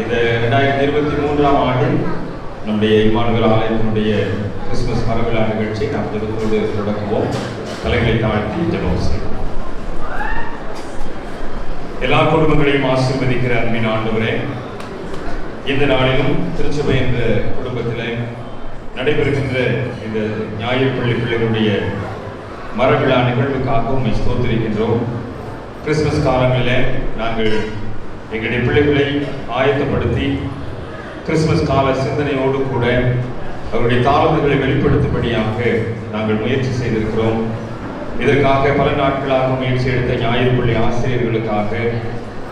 இந்த 2023ஆம் ஆண்டில் நம்முடைய இம்மானுவேல் ஆலயத்தினுடைய கிறிஸ்துமஸ் மரவிழா நிகழ்ச்சியை நாம் ஜெபத்தோடு தொடங்குவோம். தலைகளை தாழ்த்தி ஜெபம் செய்வோம். எல்லா குடும்பங்களையும் ஆசீர்வதிக்கிற அன்பின் ஆண்டவரே, இந்த நாளிலும் திருச்சபை என்ற குடும்பத்தில் நடைபெறுகின்ற இந்த ஞாயிறு பள்ளி பிள்ளைகளுடைய மரவிழா நிகழ்வுக்காக உண்மை ஸ்தோத்திரிக்கின்றோம். கிறிஸ்துமஸ் காலங்களில் நாங்கள் எங்களுடைய பிள்ளைகளை ஆயத்தப்படுத்தி கிறிஸ்துமஸ் கால சிந்தனையோடு கூட அவருடைய தாளந்துகளை வெளிப்படுத்தும்படியாக நாங்கள் முயற்சி செய்திருக்கிறோம். இதற்காக பல நாட்களாக முயற்சி எடுத்த ஞாயிறு பள்ளி ஆசிரியர்களுக்காக,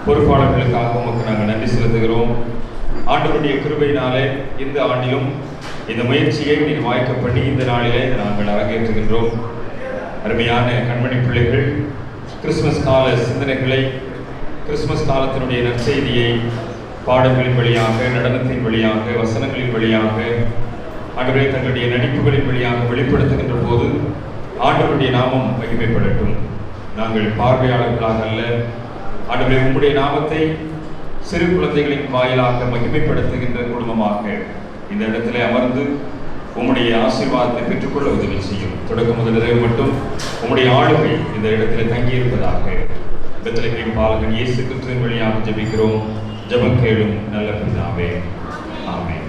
பொறுப்பாளர்களுக்காக உமக்கு நாங்கள் நன்றி செலுத்துகிறோம். ஆண்டவருடைய கிருபையினாலே இந்த ஆண்டிலும் இந்த முயற்சியை நீர் வாய்க்க பண்ணி இந்த நாளிலே நாங்கள் அரங்கேற்றுகின்றோம். அருமையான கண்மணி பிள்ளைகள் கிறிஸ்துமஸ் கால சிந்தனைகளை, கிறிஸ்துமஸ் காலத்தினுடைய நற்செய்தியை பாடங்களின் வழியாக, நடனத்தின் வழியாக, வசனங்களின் வழியாக, ஆண்டவரே தங்களுடைய நடிப்புகளின் வழியாக வெளிப்படுத்துகின்ற போது ஆண்டவருடைய நாமம் மகிமைப்படட்டும். நாங்கள் பார்வையாளர்களாக அல்ல, ஆண்டவரே உம்முடைய நாமத்தை சிறு குழந்தைகளின் வாயிலாக மகிமைப்படுத்துகின்ற குடும்பமாக இந்த இடத்துல அமர்ந்து உம்முடைய ஆசீர்வாதத்தை பெற்றுக்கொள்ள உதவி செய்யும். தொடக்க முதல் நிறைவு மட்டும் உம்முடைய ஆளுகை இந்த இடத்துல தங்கியிருப்பதாக பெத்லகேம் பாலகன் இயேசு கிறிஸ்துவின் வழியாக ஜெபிக்கிறோம். ஜெபம் கேளும் நல்ல பிதாவே, ஆமென்.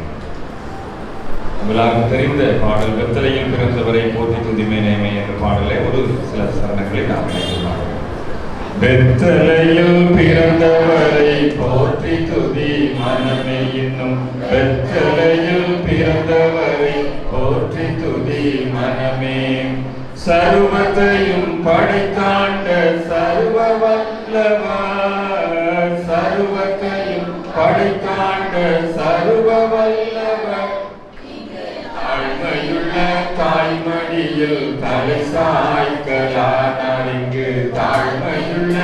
உங்களாக தெரிந்த பாடல் பெத்லகேமில் பிறந்தவரை போற்றி துதிமே நேமே என்ற பாடலை ஒரு சில சரணங்களை நாம் நினைக்கலாம். பெத்லகேமில் பிறந்தவரை போற்றி துதி மனமே இன்னும், பெத்லகேமில் பிறந்தவரை போற்றி துதி மனமே. சர்வத்தையும் படைத்தாண்ட சர்வ வல்லவர், சர்வத்தையும் படைத்தாண்ட சர்வ வல்லவர், தாழ்மையுள்ள தாய்மடியில் தலை சாய்க்கலானார். இங்கு தாழ்மையுள்ள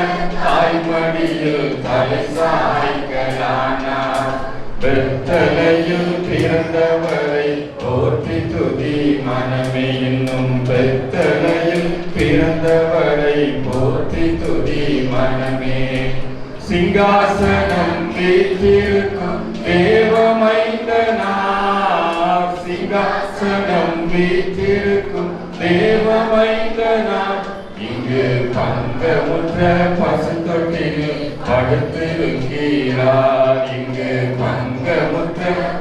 தாய்மடியில் தலை சாய்க்கலானார். பெத்லகேமில் பிறந்தவரை போற்றி துதி மனமே இன்னும், பெத்லகேமில் பிறந்தவரை போற்றி துதி மனமே. சிங்காசனம் வீற்றிருக்கும் தேவமைந்தனார், சிங்காசனம் வீற்றிருக்கும் தேவமைந்தனார், இங்கு பங்கமுற்ற பசுத்தொட்டில் படுத்திருக்கிறார். இங்கு பங்கமுற்ற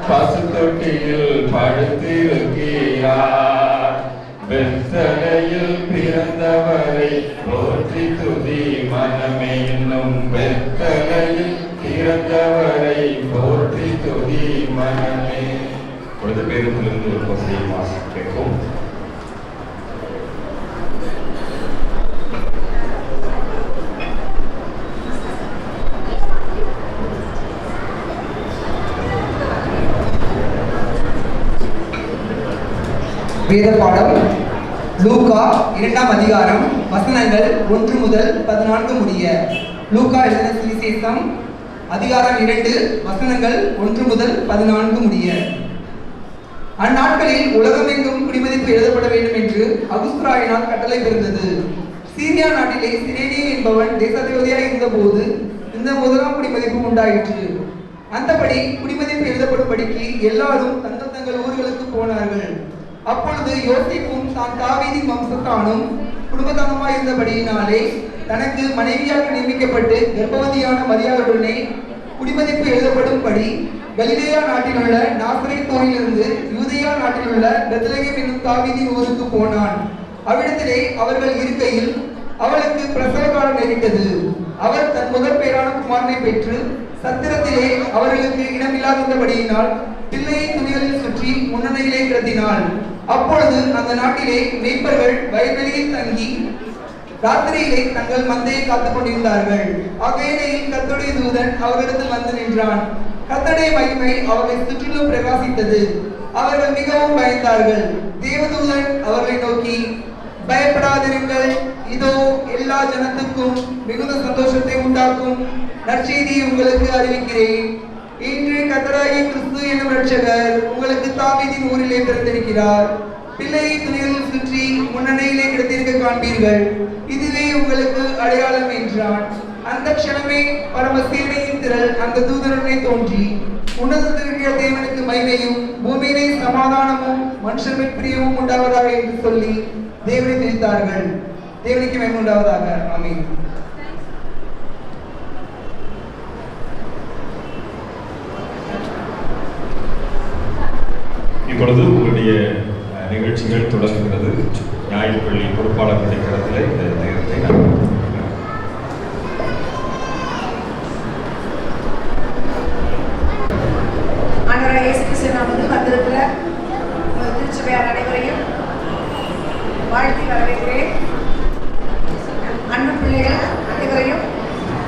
பசுத்தொட்டில் படுத்திருக்கிறார். பெத்லகேமில் பிறந்தவரை போற்றி துதி மனமே இன்னும், பெத்லகேமில் பிறந்தவரை போற்றி துதி மனமே. பொழுது பேருந்திலிருந்து ஒரு பகுதியை வாசிப்போம். வேத பாடம் லூக்கா 2ஆம் அதிகாரம் வசனங்கள் 1 முதல் 14 முடிய. லூக்கா எழுதின சுவிசேஷம் அதிகாரம் 2 வசனங்கள் 1 முதல் 14 முடிய. அந்நாட்களில் உலகமெங்கும் குடிமதிப்பு எழுதப்பட வேண்டும் என்று அகுஸ்திராயினால் கட்டளை பிறந்தது. சீரியா நாட்டிலே சிரேனே என்பவன் தேசாதிபதியாய் இருந்தபோது இந்த முதலாம் குடிமதிப்பு உண்டாயிற்று. அந்தபடி குடிமதிப்பு எழுதப்படும்படிக்கு எல்லாரும் தங்கள் தங்கள் ஊர்களுக்கு போனார்கள். அப்பொழுது யோசேப்பும் தான் தாவீதின் வம்சத்தானும் குடும்பத்தானுமாய் இருந்தபடியினாலே தனக்கு மனைவியாக நியமிக்கப்பட்டு கர்ப்பவதியான மரியாளுடனே குடிமதிப்பு எழுதப்படும்படி கலிலேயா நாட்டிலுள்ள நாசரேத் ஊரிலிருந்து யூதேயா நாட்டிலுள்ள பெத்லகேம் என்னும் தாவீதின் ஊருக்கு போனான். அவ்விடத்திலே அவர்கள் இருக்கையில் அவளுக்கு பிரசவ காலம் நேரிட்டது. அவர் தன் முதல் பேரான குமாரனை பெற்று சத்திரத்திலே அவர்களுக்கு இடமில்லாதபடியினால் பிள்ளையை துணிகளில் சுற்றி முன்னணியிலே கிடத்தினாள். அப்பொழுது அந்த நாட்டிலே மேய்ப்பர்கள் வயல்வெளியில் தங்கி ராத்திரியிலே தங்கள் மந்தையை காத்துக் கொண்டிருந்தார்கள். அவ்வேளையில் கர்த்தருடைய தூதன் அவர்களிடத்தில் வந்து நின்றான். கர்த்தருடைய மகிமை அவர்களை சுற்றிலும் பிரகாசித்தது. அவர்கள் மிகவும் பயந்தார்கள். தேவதூதன் அவர்களை நோக்கி, பயப்படாதிருங்கள், இதோ எல்லா ஜனத்துக்கும் மிகுந்த சந்தோஷத்தை உண்டாக்கும் நற்செய்தியை உங்களுக்கு அறிவிக்கிறேன். இன்று கர்த்தராகிய கிறிஸ்து என்னும் இரட்சகர் உங்களுக்கு தாவீதின் ஊரிலே பிறந்திருக்கிறார். பிள்ளையை துணிகளில் சுற்றி முன்னணியிலே கிடத்திருக்க காண்பீர்கள். இதுவே உங்களுக்கு அடையாளம் என்றான். அந்த அந்த க்ஷணமே பரம சேனையின் திரள் அந்த தூதருடனே தோன்றி, உன்னதத்திற்கிற தேவனுக்கு மகிமையும் பூமியிலே சமாதானமும் மனுஷர் மேல் பிரியமும் உண்டாவதாக என்று சொல்லி தேவனை துதித்தார்கள். தேவனுக்கு மகிமை உண்டாவதாக. ஆமென். இப்பொழுது உங்களுடைய நிகழ்ச்சிகள் தொடங்குகிறது. ஞாயிறு பள்ளி பொறுப்பாளர் கிடைக்கிறதுல இந்த நேரத்தை நான் ஆண்டவராகிய இயேசு கிறிஸ்து நாமத்தில் வந்திருக்கிற திருச்சபையார் அனைவரையும் வாழ்த்தி வரவேற்கிறேன். அன்பு பிள்ளைகள் அனைவரையும்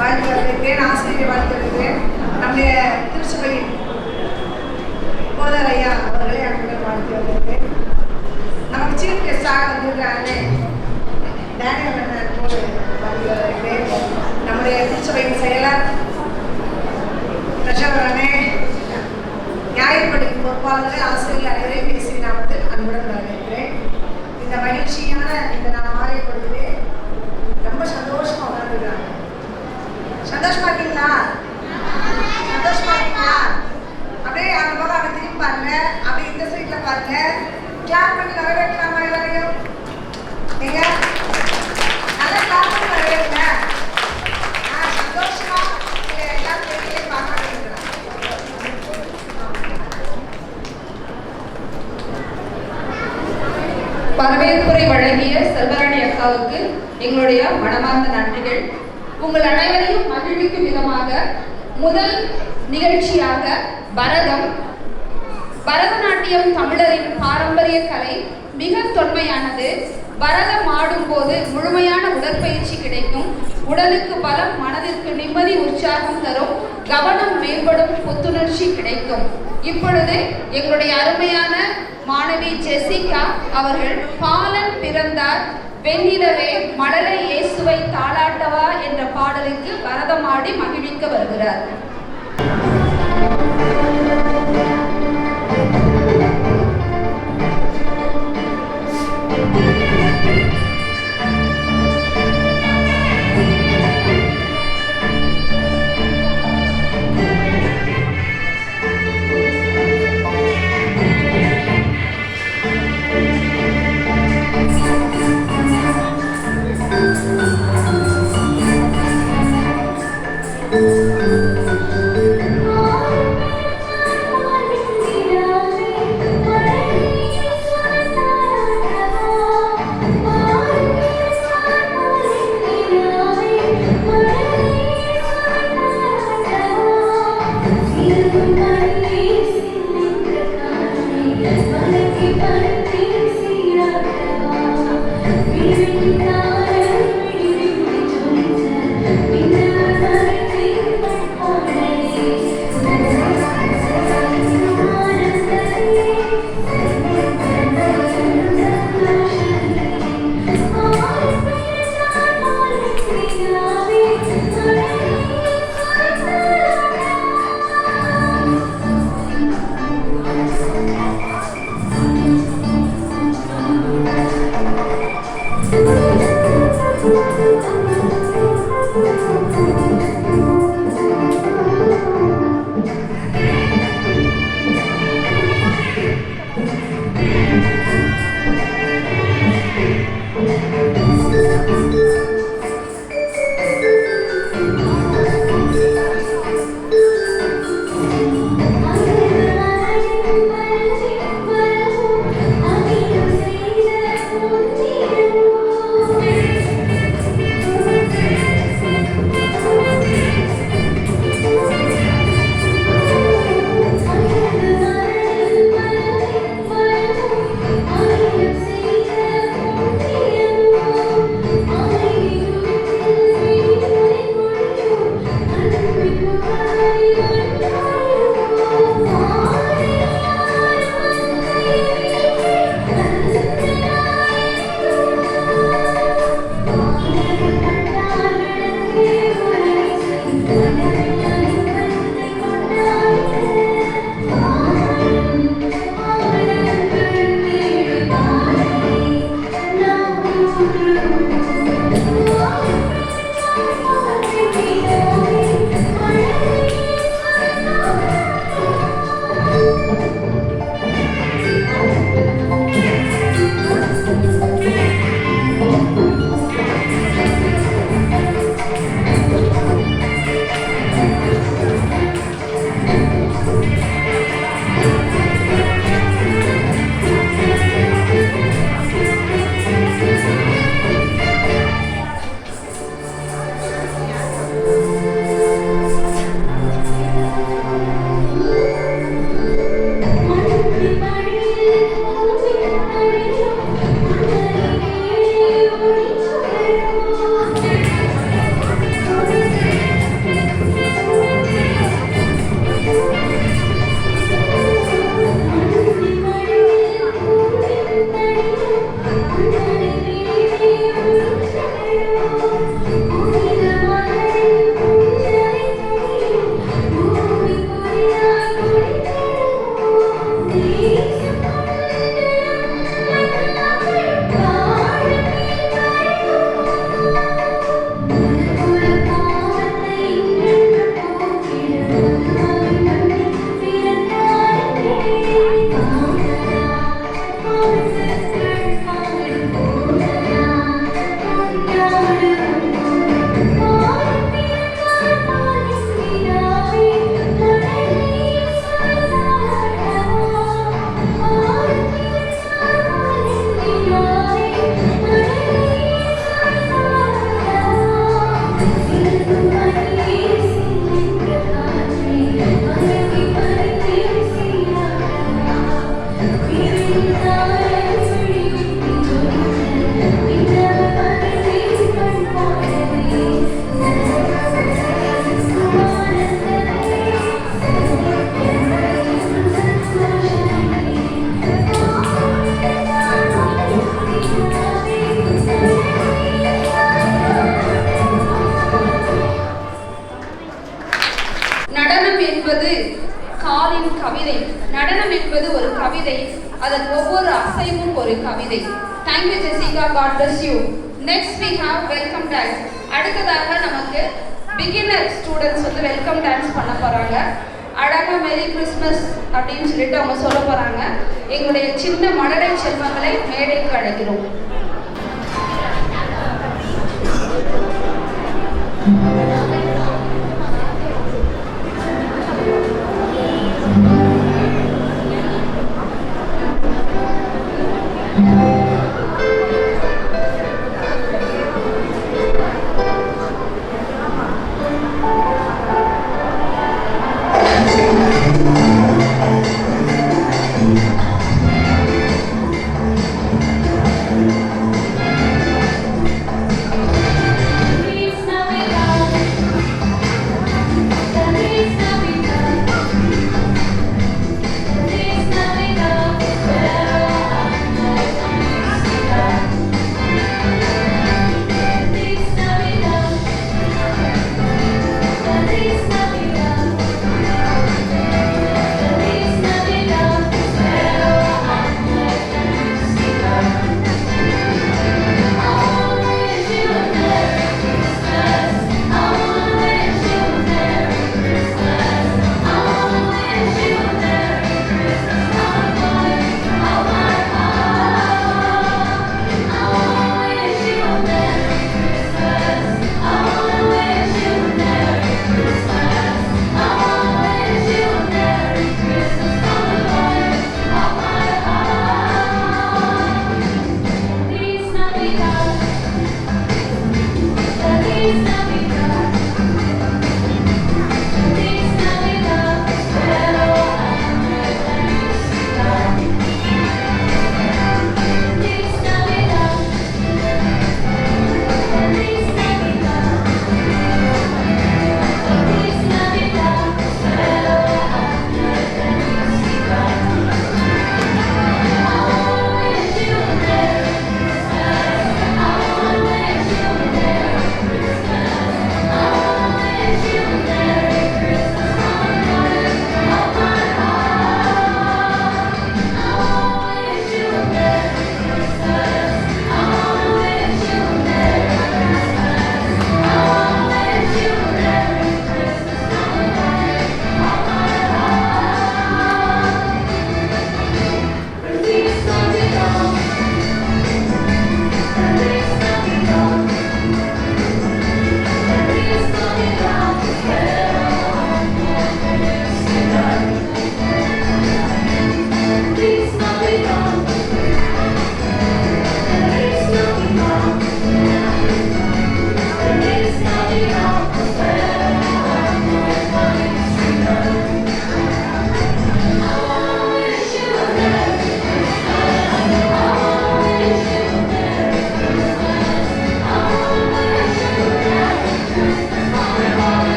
வாழ்த்தி வரவேற்கிறேன். ஆசிரியரை வாழ்த்தி வரவேற்கிறேன். நம்முடைய திருச்சபையின் போதர் ஐயா அவர்களை அன்புடன் வாழ்த்தி வரவேற்கிறேன். நமக்கு சீஃப் கெஸ்டாக வந்திருக்கிறாங்க டேனியல் அண்ணன் போது வாழ்த்தி வரவேற்கிறேன். நம்முடைய திருச்சபையின் செயலர் ட்ரெஷரர் அண்ணே, ஞாயிறு பள்ளியின் பொறுப்பாளர்கள், ஆசிரியர்கள் அனைவரையும் பேசி நாமத்தில் அன்புடன் வரவேற்கிறேன். இந்த மகிழ்ச்சியான இந்த நான் மாலை பொழுது ரொம்ப சந்தோஷமா உணர்ந்துக்கிறாங்க. சந்தோஷமா இருக்கீங்களா? சந்தோஷமா இருக்கீங்களா? அப்படியே அந்த பக்கம் அப்படி திரும்பி பாருங்க, அப்படியே இந்த சைட்ல பாருங்க. கிளாப் பண்ணி வரவேற்கலாமா எல்லாரையும்? நீங்க நல்லா கிளாப் பண்ணி வரவேற்க. சந்தோஷமா எல்லாரும் பேசியே பார்க்க இருக்கிறாங்க. வரவேற்புரை வழங்கிய செல்வராணி அக்காவுக்கு எங்களுடைய மனமார்ந்த நன்றிகள். உங்கள் அனைவரையும் மகிழ்விக்கும் விதமாக முதல் நிகழ்ச்சியாக பரதநாட்டியம் தமிழரின் பாரம்பரிய கலை மிக தொன்மையானது. பரதம் ஆடும்போது முழுமையான உடற்பயிற்சி கிடைக்கும். உடலுக்கு பலம், மனதிற்கு நிம்மதி, உற்சாகம் தரும், கவனம் மேம்படும், புத்துணர்ச்சி கிடைக்கும். இப்பொழுது எங்களுடைய அருமையான மாணவி ஜெசிகா அவர்கள் பாலன் பிறந்தார் வெண்ணிலவே மலரை இயேசுவை தாளாட்டவா என்ற பாடலுக்கு பரதமாடி மகிழ்விக்க வருகிறார். நடனம் என்பது காலின் கவிதை. நடனம் என்பது ஒரு கவிதை. அதன் ஒவ்வொரு அசைவும் ஒரு கவிதை. Thank you Jessica, God bless you. Next we have welcome dance. அடுத்ததாக நமக்கு beginner students வந்து welcome dance பண்ண போறாங்க. அழகா மேரி கிறிஸ்மஸ் அப்படின்னு சொல்லிட்டு அவங்க சொல்ல போறாங்க. எங்களுடைய சின்ன மழலை செல்வங்களை மேடைக்கு அழைக்கிறோம்.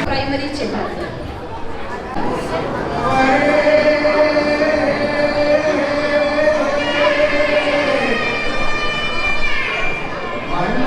Primary children. மண்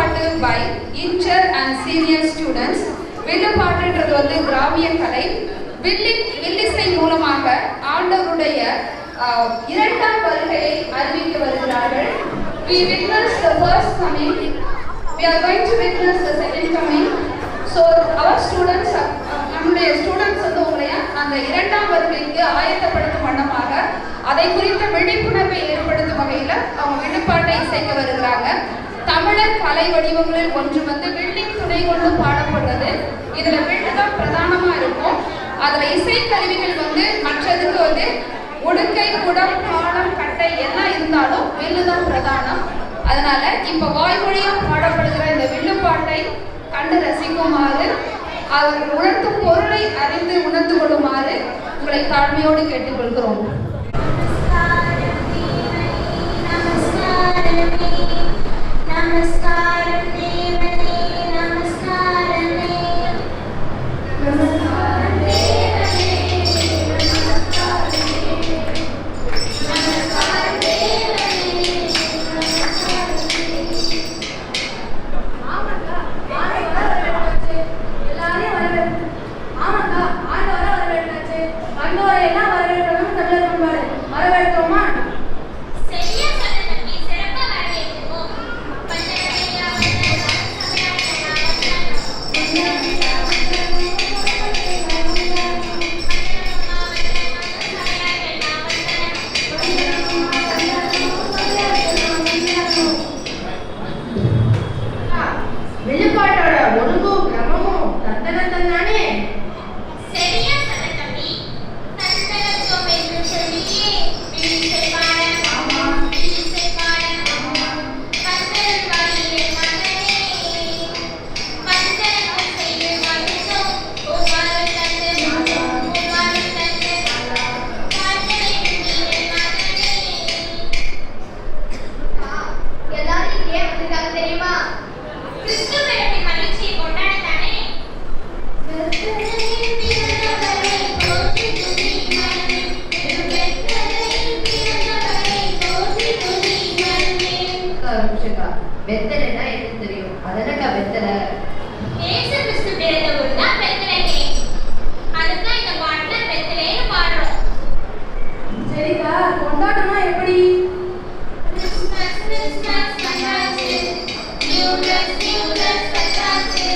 வில்லுப்பாட்டு by inter and senior students. வில்லுப்பாட்டுன்றது வந்து கிராமிய கலை. வில்லிசை மூலமாக ஆண்டவருடைய இரண்டாம் வருகையை அறிவிக்க வருகிறார்கள். We witnessed the first coming. We are going to witness the second coming. So our students, நம்முடைய ஸ்டூடெண்ட்ஸ் வந்து உங்களை அந்த இரண்டாம் வருகைக்கு ஆயத்தப்படுத்தும் வண்ணமாக அதை குறித்த விழிப்புணர்வை ஏற்படுத்தும் வகையில் அவங்க வில்லுப்பாட்டை இசைக்க வருகிறாங்க. தமிழர் கலை வடிவங்களில் ஒன்று வந்து வில்லின் துணை கொண்டு பாடப்படுறது. இதுல வில்லு தான் பிரதானமா இருக்கும். அதுல இசை கருவிகள் வந்து மற்றதுக்கு வந்து உடுக்கை, குடம், பாடம், கட்டை எல்லாம் இருந்தாலும் வில்லு தான் பிரதானம். அதனால இப்ப வாய்மொழியா பாடப்படுகிற இந்த வில்லுப்பாட்டை கண்டு ரசிக்குமாறு, அவர்கள் உணர்த்தும் பொருளை அறிந்து உணர்ந்து கொள்ளுமாறு உங்களை தாழ்மையோடு கேட்டுக்கொள்கிறோம். நமஸ்காரம் தேவனே, நமஸ்காரமே, நமஸ்காரம் தேவனே, நமஸ்காரம் தேவனே, ஆமாக்கா, வரவேற்றாச்சு. எல்லாரையும் வரவேற்று. ஆமாக்கா, ஆண்டவரை வரவேற்றாச்சு. வந்தோரை எல்லாம் வரவேற்கணும் தமிழர் பண்பாடு. வரவேற்கிறோமா? சரியா சொன்ன தம்பி, சிறப்பா வரவேற்கிறோம். பந்தனையா வந்தனா, சமையலா வில்லுப்பாட்டோட ஒழுங்கும் கிரமமும் தந்தனத்தன் தானே? சரியா சொன்ன தம்பி. தந்தனத்தோம் என்று சொல்லியே விழிசை பாட, விழிசை பாட, பந்தனம் வழியிலே மகனே, பந்தனம் செய்து மகிழ்ந்தோம், பூமாலை தந்து மகிழ்ந்தோம், பூமாலை தந்து வாழ்த்தலை நீரே மகனே. எல்லாரும் ஏன் வந்திருக்காங்க தெரியுமா? கிறிஸ்து பிறப்பின் மகிழ்ச்சியை கொண்டாடத்தானே. பெத்தலையில் பிறந்தவரை போற்றி துதி மனமே, பெத்தலையில் பிறந்தவரை போற்றி துதி மனமே. வெத்தலைன்னா எனக்கு தெரியும். அதனக்கா வெத்தலை? இயேசு கிறிஸ்து பிறந்த ஊர் தான் பெத்லகேம். அதுதான் இந்த பாட்டுல பெத்லேன்னு பாடுறோம். சரிக்கா, கொண்டாட்டம்னா எப்படி? கிறிஸ்மஸ் கிறிஸ்மஸ் வந்தாச்சு, நியூ ட்ரெஸ் வந்தாச்சு,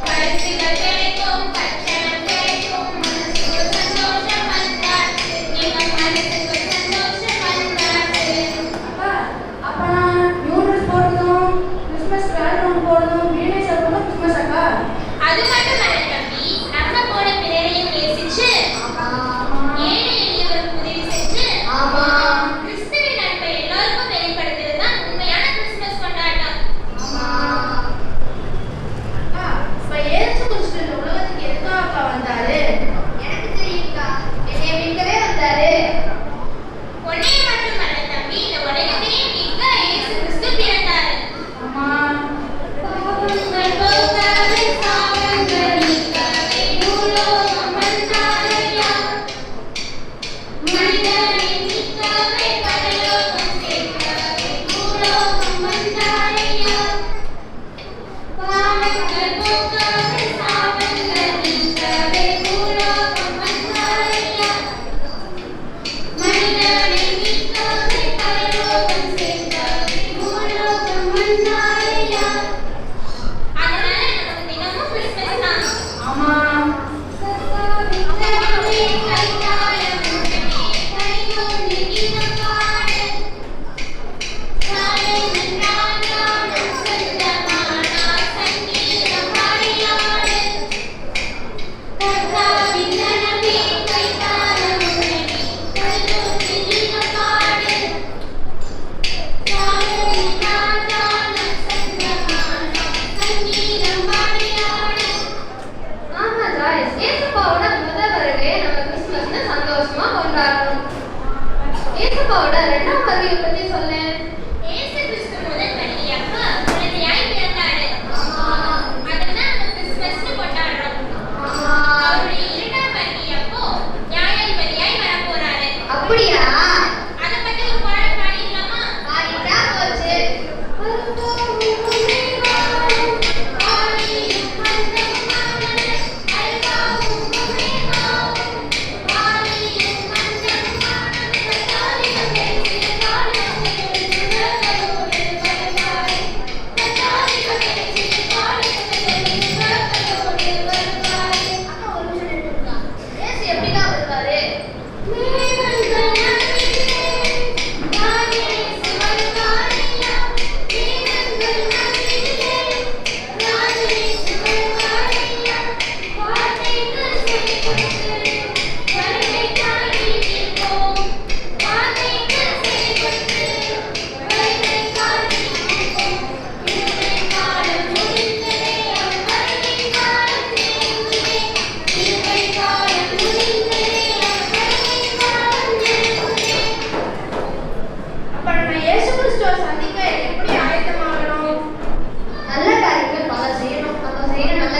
பரிசுகள் கிடைக்கும், பட்சணம் கிடைக்கும், மனசுக்கு சந்தோஷம் வந்தாச்சு, எங்க மனசுக்கு சந்தோஷம் வந்தாச்சு. அக்கா, அப்ப நான் நியூ ட்ரெஸ் போடணும், கிறிஸ்மஸ் பேக்ரவுண்ட் போடணும், வீணை சொல்லணும், கிறிஸ்மஸ் அக்கா. அது மட்டும் அல்ல தம்பி, நம்ம போல பிறரையும் நேசிச்சு, ஏழை எளியவருக்கு உதவி செஞ்சு, கிறிஸ்துவின் அன்பை எல்லாருக்கும் வெளிப்படுத்துறது தான் உண்மையான கிறிஸ்மஸ் கொண்டாட்டம். அக்கா, இப்ப இயேசு கிறிஸ்து இந்த உலகத்துக்கு எதுக்காக அக்கா வந்தாரு? எனக்கு தெரியும்க்கா, என்னை மீட்கவே வந்தாரு. உன்னைய மட்டும் அல்ல தம்பி, இந்த உலகத்தையே மீட்க இயேசு கிறிஸ்து பிறந்தாரு. அம்மா, பாவங்கள் போக்கவே, சாபங்கள் நீக்கவே, பூலோகம் வந்தாரையா. மனிதனை மீட்கவே, பரலோகம் சேர்க்கவே, பூலோகம் வந்தாரையா. பாவங்கள் போக்கவே, சாபங்கள் நீக்கவே, பூலோகம் வந்தாரையா. மனிதனை மீட்கவே, பரலோகம் சேர்க்கவே, பூலோகம் வந்தாரையா. அதனால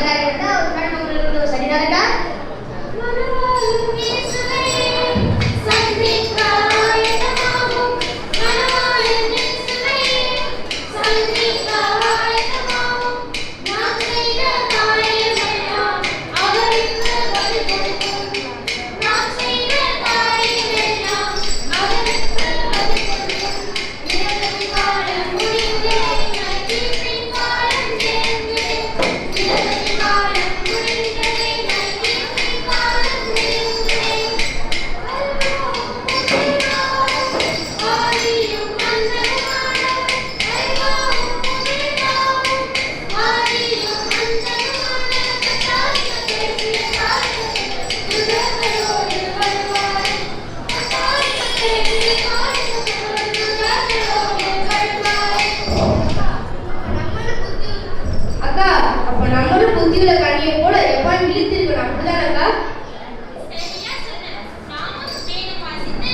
காரியம் தான் ஒரு நாள் உங்களுக்கு சரிதானடா? அக்கா, அப்ப நம்மளும் புத்தியுள்ள கனியை போல எப்பாயும் இழுத்திருக்கணும், அப்படிதானக்கா? சரியா சொன்ன. நாமும் வேதம் வாசித்து,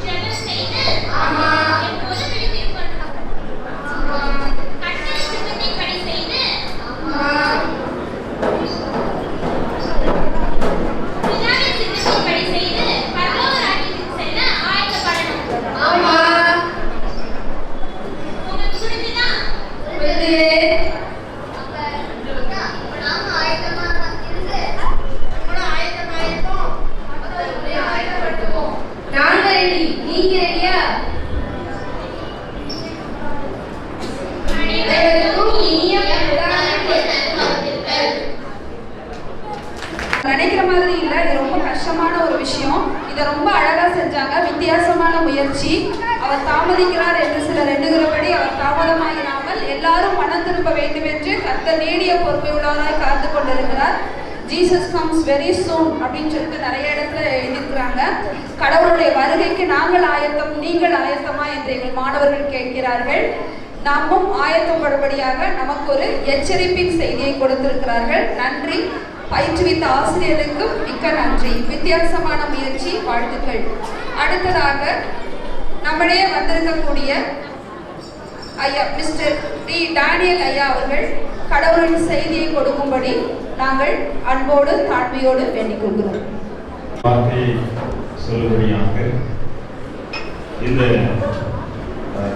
ஜெபம் செய்து, எப்போதும் விழித்திருக்கணும். கர்த்தர் சித்தத்தின்படி செய்து, பிதாவின் சித்தத்தின்படி செய்து, பரலோக ராஜ்யத்துக்கு செல்ல ஆயத்தப்படணும். உங்களுக்கு புரிஞ்சுதா? நாங்க ரெடி, நீங்க ரெடியா? அனைவருக்கும் இனிய நினைக்கிற மாதிரி இல்லை, இது ரொம்ப கஷ்டமான ஒரு விஷயம். இதை ரொம்ப அழகா செஞ்சாங்க. வித்தியாசமான முயற்சி. அவர் தாமதிக்கிறார் என்று சிலர் எண்ணுகிறபடி அவர் தாமதமாயிராமல் எல்லாரும் மனம் திரும்ப வேண்டும் என்று கர்த்தர் நீடிய பொறுமையுள்ளவராய் காத்து கொண்டிருக்கிறார். ஜீசஸ் கம்ஸ் வெரி சூன் அப்படின்னு சொல்லிட்டு நிறைய இடத்துல எழுதியிருக்கிறாங்க. கடவுளுடைய வருகைக்கு நாங்கள் ஆயத்தம், நீங்கள் ஆயத்தமா என்று எங்கள் மாணவர்கள் கேட்கிறார்கள். நாமும் ஆயத்தப்படும்படியாக நமக்கு ஒரு எச்சரிப்பின் செய்தியை கொடுத்திருக்கிறார்கள். நன்றி. பயிற்றுவித்த ஆசிரியர்களுக்கும் மிக்க நன்றி. வித்தியாசமான முயற்சி, வாழ்த்துக்கள். அடுத்ததாக நம்மிடையே வந்திருக்கக்கூடிய ஐயா மிஸ்டர் டி டேனியல் ஐயா அவர்கள் கடவுளின் செய்தியை கொடுக்கும்படி நாங்கள் அன்போடு தாழ்மையோடு வேண்டிக் கொள்கிறோம். வார்த்தையை சொல்லுபடியாக இந்த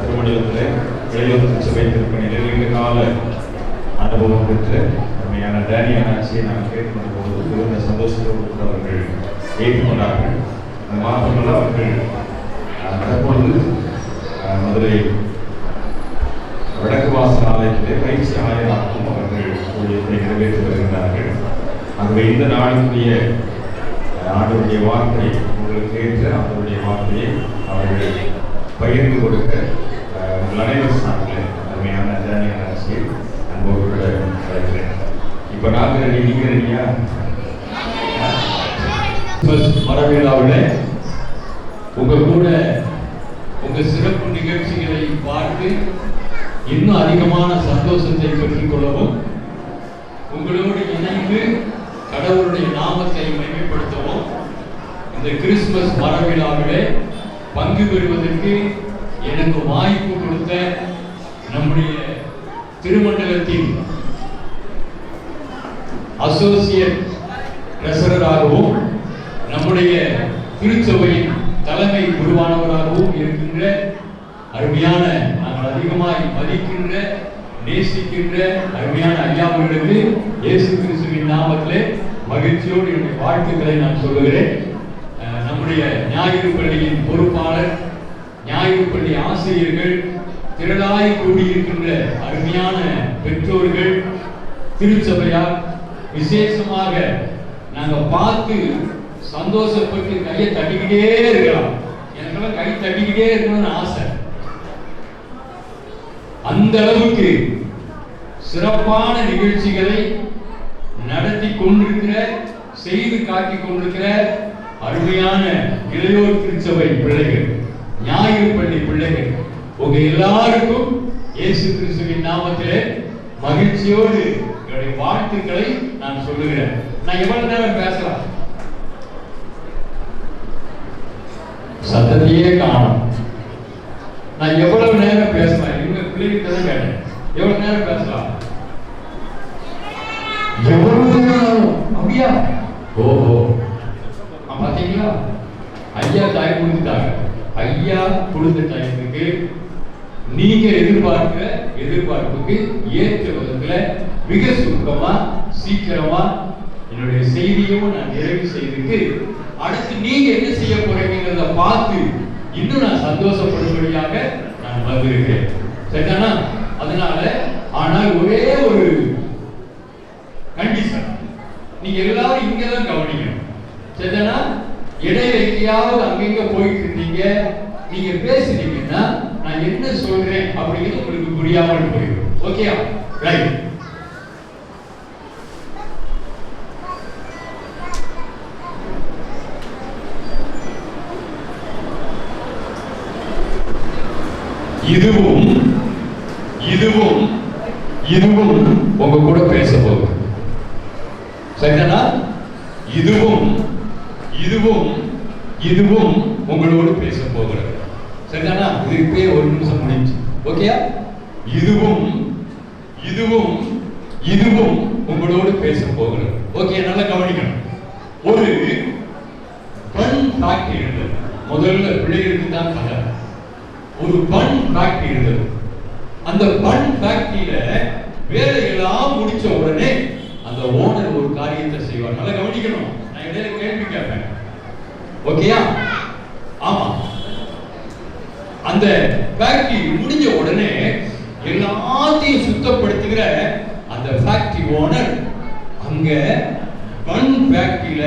திருமணத்தில் இளையோர் திருச்சபை திருப்பணியில் நீண்ட கால அனுபவம் பெற்ற அருமையான டேனியல் ஆட்சியை நாங்கள் கேட்கின்ற போது மிகுந்த சந்தோஷத்தோடு அவர்கள் ஏற்றுக்கொண்டார்கள். அது மாத்திரமல்ல, அவர்கள் தற்பொழுது மதுரை வடக்கு வாசல் ஆலயத்திலே பயிற்சி ஆயராகவும் அவர்கள் ஊழியத்தை நிறைவேற்றி வருகிறார்கள். ஆகவே இந்த நாளுக்குரிய ஆண்டவருடைய வார்த்தை உங்களுக்கு ஏற்ற ஆண்டவருடைய வார்த்தையை அவர்கள் பகிர்ந்து கொடுக்க உங்கள் அனைவரும் சார்பில் அருமையான டேனியல் ஆசிரியர் அன்போடு அழைக்கிறேன். இப்போ நாங்கள் ரெடி, நீங்கள் ரெடியா? மரவிழாவில் உங்கள் கூட உங்கள் சிறப்பு நிகழ்ச்சிகளை பார்த்து இன்னும் அதிகமான சந்தோஷத்தை பெற்றுக்கொள்ளவும், உங்களோடு இணைந்து கடவுளுடைய நாமத்தை மகிமைப்படுத்தவும், இந்த கிறிஸ்துமஸ் மரவிழாவிலே பங்கு பெறுவதற்கு எனக்கு வாய்ப்பு கொடுத்த நம்முடைய திருமண்டலத்தின் அசோசியேட் ட்ரெஸரராகவும் நம்முடைய திருச்சபையின் தலைமை குருவானவராகவும் இருக்கின்ற அருமையான, நாங்கள் அதிகமாய் மதிக்கின்ற நேசிக்கின்ற அருமையான ஐயாவர்களுக்கு இயேசு கிறிஸ்துவின் நாமத்திலே மகிழ்ச்சியோடு என்னுடைய வாழ்த்துக்களை நான் சொல்லுகிறேன். நம்முடைய ஞாயிறு பள்ளியின் பொறுப்பாளர், ஞாயிறு பள்ளி ஆசிரியர்கள், திரளாய் கூடியிருக்கின்ற அருமையான பெற்றோர்கள், திருச்சபையார், விசேஷமாக நாங்கள் பார்த்து சந்தோஷப்பட்டு கையை தட்டிக்கிட்டே இருக்கலாம். எனக்கெல்லாம் கை தட்டிக்கிட்டே இருக்கணும்னு ஆசை. அந்த அளவுக்கு சிறப்பான நிகழ்ச்சிகளை நடத்தி கொண்டிருக்கிற, செய்து காட்டிக் கொண்டிருக்கிற அருமையான இளையோர் திருச்சபை பிள்ளைகள், ஞாயிறு பள்ளி பிள்ளைகள், உங்க எல்லாருக்கும் இயேசு கிறிஸ்துவின் நாமத்திலே மகிழ்ச்சியோடு என்னுடைய வாழ்த்துக்களை நான் சொல்லுகிறேன். நான் எவ்வளவு நேரம் பேசலாம்? சத்தத்தையே காணும். நான் எவ்வளவு நேரம் பேசலாம்? இவங்க பிள்ளைகிட்ட தான் கேட்டேன், எவ்வளவு நேரம் பேசலாம்? அப்படியா? ஓஹோ, பாத்தீங்களா? ஐயா டைம் கொடுத்துட்டாங்க. ஐயா கொடுத்த டைமுக்கு நீங்க எதிர்பார்ப்புக்கு ஏற்ற விதத்துல மிக சுருக்கமா சீக்கிரமா என்னுடைய செய்தியும் நான் நிறைவு செய்துட்டு அடுத்து நீங்க என்ன செய்ய போறீங்கிறத பார்த்து இன்னும் நான் சந்தோஷப்படும்படியாக நான் வந்திருக்கிறேன். சரிதானா? அதனால ஆனால் ஒரே ஒரு கண்டிஷன், நீங்க எல்லாரும் இங்கதான் கவனிக்கணும். சரிதானா? இடையில எங்கேயாவது அங்கங்க போயிட்டு இருந்தீங்க, நீங்க பேசுறீங்கன்னா நான் என்ன சொல்றேன் அப்படிங்கிறது உங்களுக்கு புரியாமல் போயிடும். ஓகேயா? ரைட். இதுவும் உங்க கூட பேச போகுது. சரிதானா? இதுவும் உங்களோடு பேச போகிறது. சரிதானா? இதுக்கே ஒரு நிமிஷம் முடிஞ்சு. ஓகேயா? இதுவும் உங்களோடு பேச போகிறது. ஓகே, நல்லா கவனிக்கணும். ஒரு பன் ஃபேக்டரி இருந்தது. முதல்ல பிள்ளைகளுக்கு தான் கதை. ஒரு பன் ஃபேக்டரி இருந்தது. அந்த பன் ஃபேக்டரியில வேலையெல்லாம் முடிச்ச உடனே அந்த ஓனர் ஒரு காரியத்தை செய்வார். நல்லா கவனிக்கணும். நான் இடையில கேள்வி கேட்பேன். ஓகேயா? ஆமா. அந்த ஃபேக்டரி முடிஞ்ச உடனே எல்லாத்தையும் சுத்தப்படுத்துகிற அந்த ஃபேக்டரி ஓனர் அங்க பன் ஃபேக்டரியில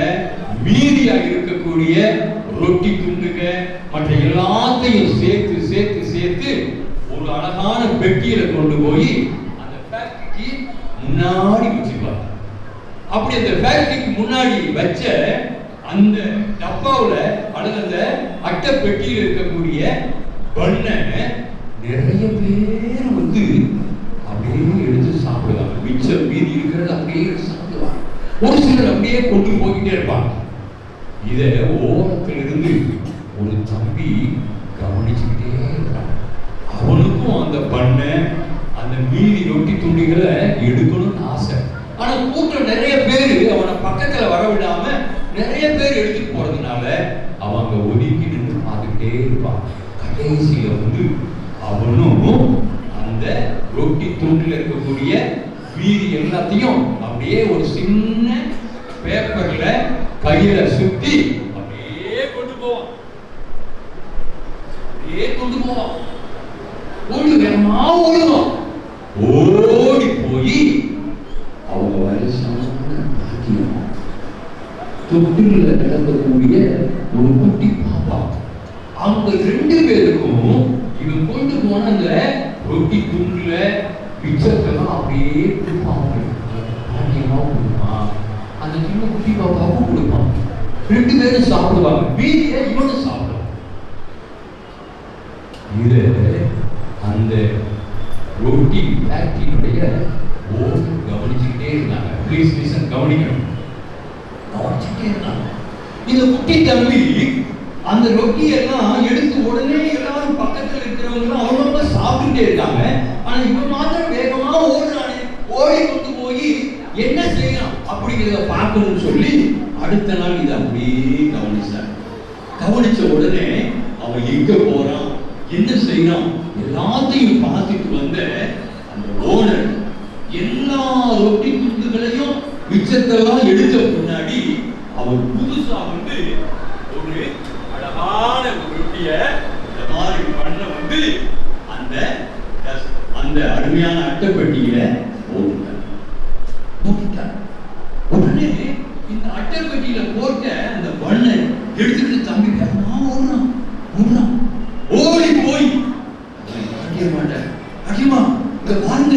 மீதியா இருக்கக்கூடிய ரொட்டி துண்டுங்க மற்ற எல்லாத்தையும் சேர்த்து சேர்த்து சேர்த்து ஒரு அழகான பெட்டியில கொண்டு போய் அந்த ஃபேக்டரிக்கு முன்னாடி வச்சுப்பாங்க. அப்படி அந்த ஃபேக்டரிக்கு முன்னாடி வச்ச அந்த டப்பாவுல அல்லது அந்த அட்டை பெட்டியில் இருக்கக்கூடிய பண்ணை நிறைய பேர் வந்து அப்படியே எடுத்து சாப்பிடுவாங்க. மிச்சம் மீதி இருக்கிறது அப்படியே சாப்பிடுவாங்க. ஒரு சிலர் அப்படியே கொண்டு போய்கிட்டே இருப்பாங்க. இதை ஓரத்திலிருந்து ஒரு தம்பி கவனிச்சுக்கிட்டே இருக்கான். அவனுக்கும் அந்த பண்ணை அந்த மீதி ரொட்டி துண்டிகளை எடுக்கணும்னு ஆசை. ஆனா கூட்டம் நிறைய பேர் அவனை பக்கத்துல வர விடாம நிறைய பேர் எடுத்துட்டு போறதுனால அவங்க ஒதுக்கி நின்று பார்த்துக்கிட்டே இருப்பான். கடைசியில வந்து அவனும் அந்த ரொட்டி துண்டில் இருக்கக்கூடிய மீதி எல்லாத்தையும் அப்படியே ஒரு சின்ன பேப்பர்ல கையில சுத்தி அப்படியே கொண்டு போவான். ஓடி வேகமா ஓடுவான். ஓடி போய் அவங்க வயசான பாக்கியம் தொட்டில கிடக்கக்கூடிய ஒரு குட்டி பாப்பா, அவங்க ரெண்டு பேருக்கும் இவன் கொண்டு போன அந்த ரொட்டி துண்டுல மிச்சத்தெல்லாம் அப்படியே கொடுப்பான். பாக்கியமா கொடுப்பான். அந்த சின்ன குட்டி பாப்பாவும் கொடுப்பான். ரெண்டு பேரும் சாப்பிடுவாங்க. மீதியை இவனும் சாப்பிடுவான். இது அந்த ரொட்டி ஃபேக்டரியுடைய ஓனர் கவனிச்சுக்கிட்டே இருந்தாங்க. ப்ளீஸ் லிசன், கவனிக்கணும். கவனிச்சுக்கிட்டே இருந்தாங்க. இந்த குட்டி தம்பி அந்த ரொட்டி எல்லாம் எடுத்து உடனே எல்லாரும் பக்கத்துல இருக்கிறவங்க அவங்க சாப்பிட்டுட்டே இருக்காங்க. ஆனா இவன் மாத்திரம் வேகமா ஓடுறானே, ஓடி கொண்டு போய் என்ன செய்யலாம் அப்படிங்கிறத பார்க்கணும்னு சொல்லி அடுத்த நாள் இதை அப்படியே கவனிச்சார். கவனிச்ச உடனே அவன் எங்க போறான், என்ன செய்யறான் எல்லாத்தையும் பார்த்துட்டு வந்த அந்த ஓனர் எல்லா ரொட்டி துண்டுகளையும் மிச்சத்தெல்லாம் எடுத்த முன்னாடி அவன் புதுசா வந்து ஒரு அழகான ஒரு ரொட்டிய இந்த மாதிரி பண்ண வந்து அந்த அருமையான அட்டைப்பெட்டியில போட்டுட்டார். உடனே இந்த அட்டைப்பெட்டியில போட்ட அந்த பண்ணை எடுத்துக்கிட்டு தம்பி வேகமா ஓடுறான். ஓடி போய் மாட்டேன் அடிமா இங்க பாருங்க,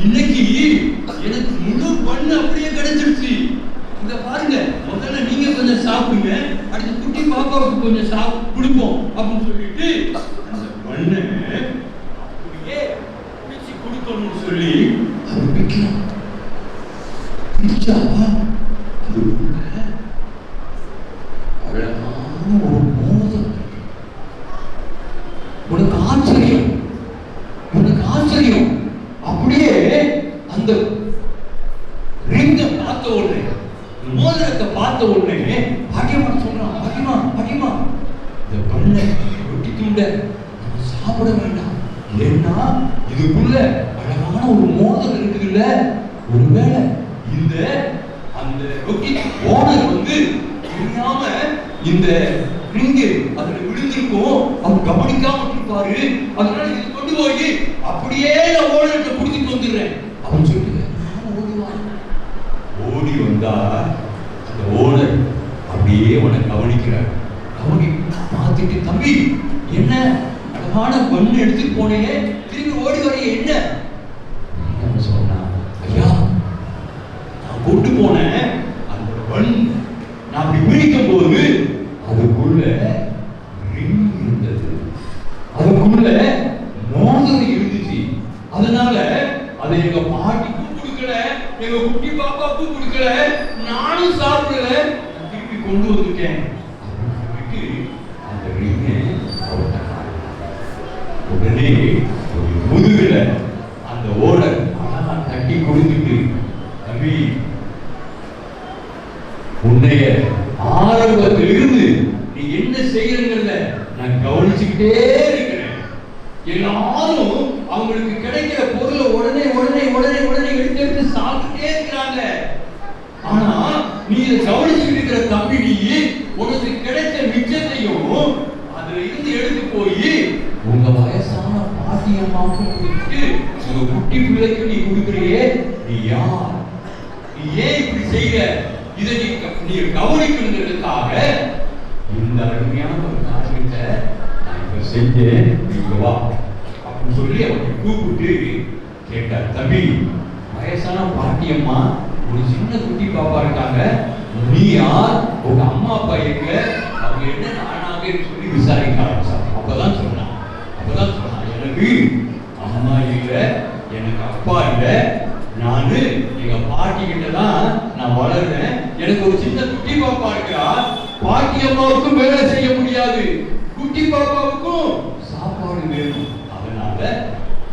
இன்னைக்கு எனக்கு முழு பண்ணு அப்படியே கிடைச்சிருச்சு. இங்க பாருங்க, முதல்ல நீங்க கொஞ்சம் சாப்பிடுங்க, அடுத்து குட்டி பாப்பாவுக்கு கொஞ்சம் கொடுப்போம் அப்படின்னு சொல்லிட்டு அந்த பண்ணை அப்படியே பிச்சு கொடுக்கணும்னு சொல்லி அவர் பிக்கலாம். பிச்சா அது அழகான ஒரு மோதல். உனக்கு ஆச்சரியம் அப்படியே அந்த ரிங்க பார்த்த உடனே ஓட்டத்தை பார்த்த உடனே பாக்கியமா சொல்றான், பாக்கியமா பாக்கியமா இந்த பண்ணை ரொட்டி துண்டை நம்ம சாப்பிட வேண்டாம், ஏன்னா இதுக்குள்ள அழகான ஒரு மோதல் இருக்குதுல்ல, ஒருவேளை இந்த அந்த ரொட்டி ஓனர் வந்து தெரியாம இந்த ரிங்கு அதுல விழுந்திருக்கும், அவர் கவனிக்காம இருப்பாரு, அதனால இது கொண்டு போய் அப்படியே நான் ஓனர்கிட்ட கொடுத்துட்டு வந்துடுறேன் அவன் சொல்லிட்டு ஓடி வந்தா அந்த ஓனர் அப்படியே அவனை கவனிக்கிறார். பார்த்துட்டு தம்பி என்ன அழகான பண்ணு எடுத்துட்டு போனேன், திரும்பி ஓடி வரைய என்ன சொன்னா, ஐயா நான் கொண்டு போனேன் அந்த பண் நான் அப்படி பிடிக்கும் போது அதுக்குள்ள ரிங் இருந்தது, அதுக்குள்ள மோதிரம் இருந்துச்சு, அதனால அதை எங்க பாட்டிக்கும் கொடுக்கல, எங்க குட்டி பாப்பாவுக்கும் கொடுக்கல, நானும் சாப்பிடல, திருப்பி கொண்டு வந்துட்டேன். அந்த ரிங்கை உடனே ஒரு முதுகுல அந்த ஓனர் அழகா தட்டி கொடுத்துட்டு, தம்பி உன்னைய ஆரம்பத்திலிருந்து நீ என்ன செய்யறங்கிறத நான் கவனிச்சுக்கிட்டே இருக்கிறேன். எல்லாரும் அவங்களுக்கு கிடைக்கிற பொருளை உடனே உடனே உடனே உடனே எடுத்து எடுத்து சாப்பிட்டுட்டே இருக்கிறாங்க. ஆனா நீ இதை கவனிச்சுக்கிட்டு இருக்கிற தம்பி, நீ உனக்கு கிடைச்ச மிச்சத்தையும் அதுல இருந்து எடுத்து போய் உங்க வயசான பாட்டி அம்மாவுக்கு கொடுத்துட்டு உங்க குட்டி பிள்ளைக்கு நீ கொடுக்குறியே, நீ யார்? நீ ஏன் இப்படி செய்ய? இதை நீ கவனிக்கணுங்கிறதுக்காக இந்த அருமையான ஒரு காரியத்தை நான் இப்ப செஞ்சேன், நீங்க வா அப்படின்னு சொல்லி அவனை கூப்பிட்டு கேட்டார். தம்பி, வயசான பாட்டியம்மா ஒரு சின்ன குட்டி பாப்பா இருக்காங்க, நீ யார், உங்க அம்மா அப்பா எங்க, அவங்க என்ன நானாக சொல்லி விசாரிக்க ஆரம்பிச்சான். அப்பதான் சொன்னான் எனக்கு அம்மா இல்ல, எனக்கு அப்பா இல்ல, நானு எங்க பாட்டி கிட்ட தான் நான் வளர்றேன், எனக்கு ஒரு சின்ன குட்டி பாப்பா இருக்கா, பாட்டி அம்மாவுக்கும் வேலை செய்ய முடியாது, குட்டி பாப்பாவுக்கும் சாப்பாடு வேணும், அதனால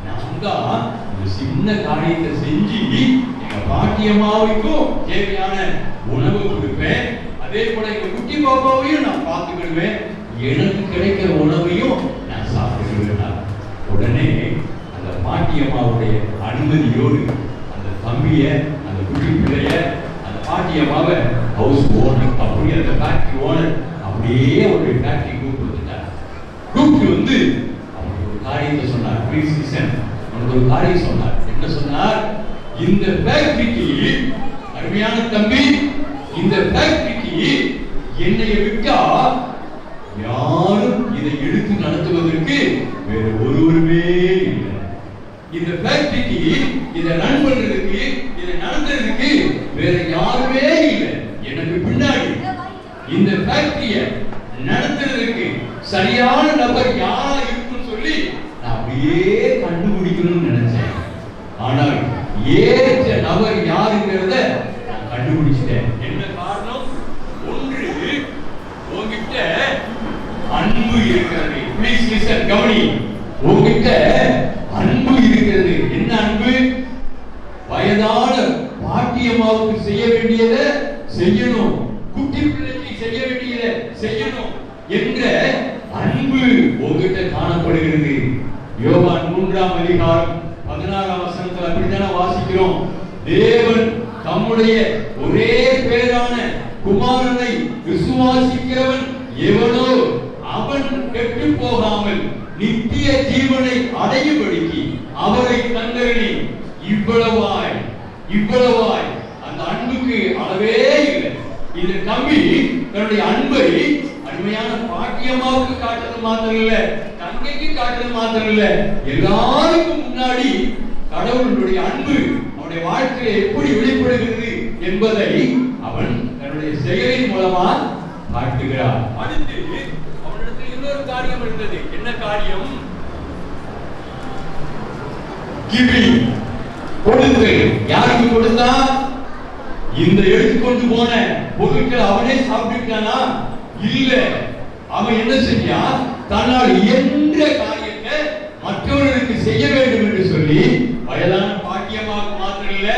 நான் தான் ஒரு சின்ன காரியத்தை செஞ்சு எங்க பாட்டி அம்மாவுக்கும் தேவையான உணவு கொடுப்பேன், அதே போல எங்க குட்டி பாப்பாவையும் நான் பார்த்துக்கிடுவேன், எனக்கு கிடைக்கிற உணவையும் நான் சாப்பிட்டுக்கிடுவேன். உடனே அந்த பாட்டி அம்மாவுடைய அனுமதியோடு அந்த தம்பிய, அந்த குட்டி பிள்ளைய, அந்த பாட்டி அம்மாவை ஹவுஸ் ஓனர், அப்படியே அந்த ஃபேக்டரி ஓனர் அப்படியே ஒரு ஃபேக்டரி கூப்பிட்டு வந்துட்டார். கூப்பிட்டு வந்து அவனுக்கு ஒரு காரியத்தை சொன்னார். Please listen. அவனுக்கு ஒரு காரியம் சொன்னார். என்ன சொன்னார்? இந்த ஃபேக்டரிக்கு, அருமையான தம்பி, இந்த ஃபேக்டரிக்கு என்னைய விட்டா யாரும் இதை எடுத்து நடத்துவதற்கு வேற ஒருவருமே இல்லை. இந்த ஃபேக்டரிக்கு இதை ரன் பண்றதுக்கு, இதை நடத்துறதுக்கு வேற யாருமே இல்லை. எனக்கு பின்னாடி இந்த ஃபேக்டரிய நடத்துறதுக்கு சரியான நபர் யாரா இருக்குன்னு சொல்லி நான் அப்படியே கண்டுபிடிக்கணும்னு நினைச்சேன். ஆனால் ஏற்ற நபர் யாருங்கிறத நான் கண்டுபிடிச்சிட்டேன். என்ன காரணம்? ஒன்று, உங்ககிட்ட அன்பு இருக்கிறது. ப்ளீஸ் லிசன், கவனி. உங்ககிட்ட அன்பு இருக்கிறது. என்ன அன்பு? வயதான பாட்டியம்மாவுக்கு செய்ய வேண்டியதை செய்யணும், குட்டி பிள்ளைக்கு செய்ய வேண்டியதை செய்யணும் என்ற அன்பு உங்ககிட்ட காணப்படுகிறது. யோவான் 3ஆம் அதிகாரம் 16ஆம் வசனத்துல அப்படித்தான வாசிக்கிறோம். தேவன் தம்முடைய ஒரே பேரான குமாரனை விசுவாசிக்கிறவன் எவனோ அவன் கெட்டு போகாமல் நித்திய ஜீவனை அடையும்படிக்கு அவரை தந்தருளி. இவ்வளவாய் அந்த அன்புக்கு அளவே இல்லை. இந்த தம்பி தன்னுடைய அன்பை அருமையான பாட்டியம்மாவுக்கு காட்டுறது மாத்திரம் இல்ல, தங்கைக்கு காட்டுறது மாத்திரம் இல்ல, எல்லாருக்கும் முன்னாடி கடவுளுடைய அன்பு அவனுடைய வாழ்க்கையில எப்படி வெளிப்படுகிறது என்பதை அவன் தன்னுடைய செயலின் மூலமா காட்டுகிறான். அடுத்து அவனிடத்தில் இன்னொரு காரியம் இருந்தது. என்ன காரியம்? கிவிங், கொடுத்தல். யாருக்கு கொடுத்தான்? இந்த எடுத்துக்கொண்டு போன பொருட்கள் அவனே சாப்பிட்டுட்டானா? இல்ல. அவன் என்ன செஞ்சான்? தன்னால் இயன்ற காரியத்தை மற்றவர்களுக்கு செய்ய வேண்டும் என்று சொல்லி வயதான பாட்டியம்மாவுக்கு மாத்திரம் இல்ல,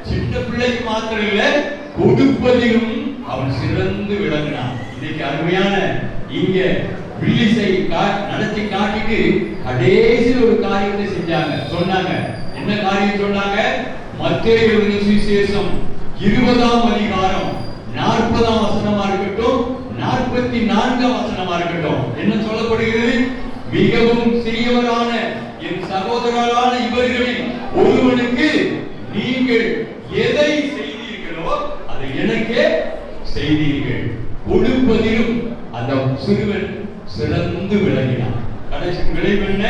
சின்ன பிள்ளைக்கு மாத்திரம் இல்ல, கொடுப்பதிலும் அவன் சிறந்து விளங்கினான். இன்னைக்கு அருமையான இங்க வில்லிசை நடத்தி காட்டிட்டு கடைசியில் ஒரு காரியத்தை செஞ்சாங்க. சொன்னாங்க, என்ன காரியம் சொன்னாங்க? மத்தேயு எழுதின சுவிசேஷம் 20ஆம் அதிகாரம் 40ஆம் வசனமா இருக்கட்டும், 44ஆம் வசனமா இருக்கட்டும், என்ன சொல்லப்படுகிறது? மிகவும் சிறியவரான என் சகோதரரான இவர்களில் ஒருவனுக்கு நீங்கள் எதை செய்தீர்களோ அதை எனக்கே செய்தீர்கள். கொடுப்பதிலும் அந்த சிறுவன் சிறந்து விளங்கினான். கடைசி விளைவு என்ன?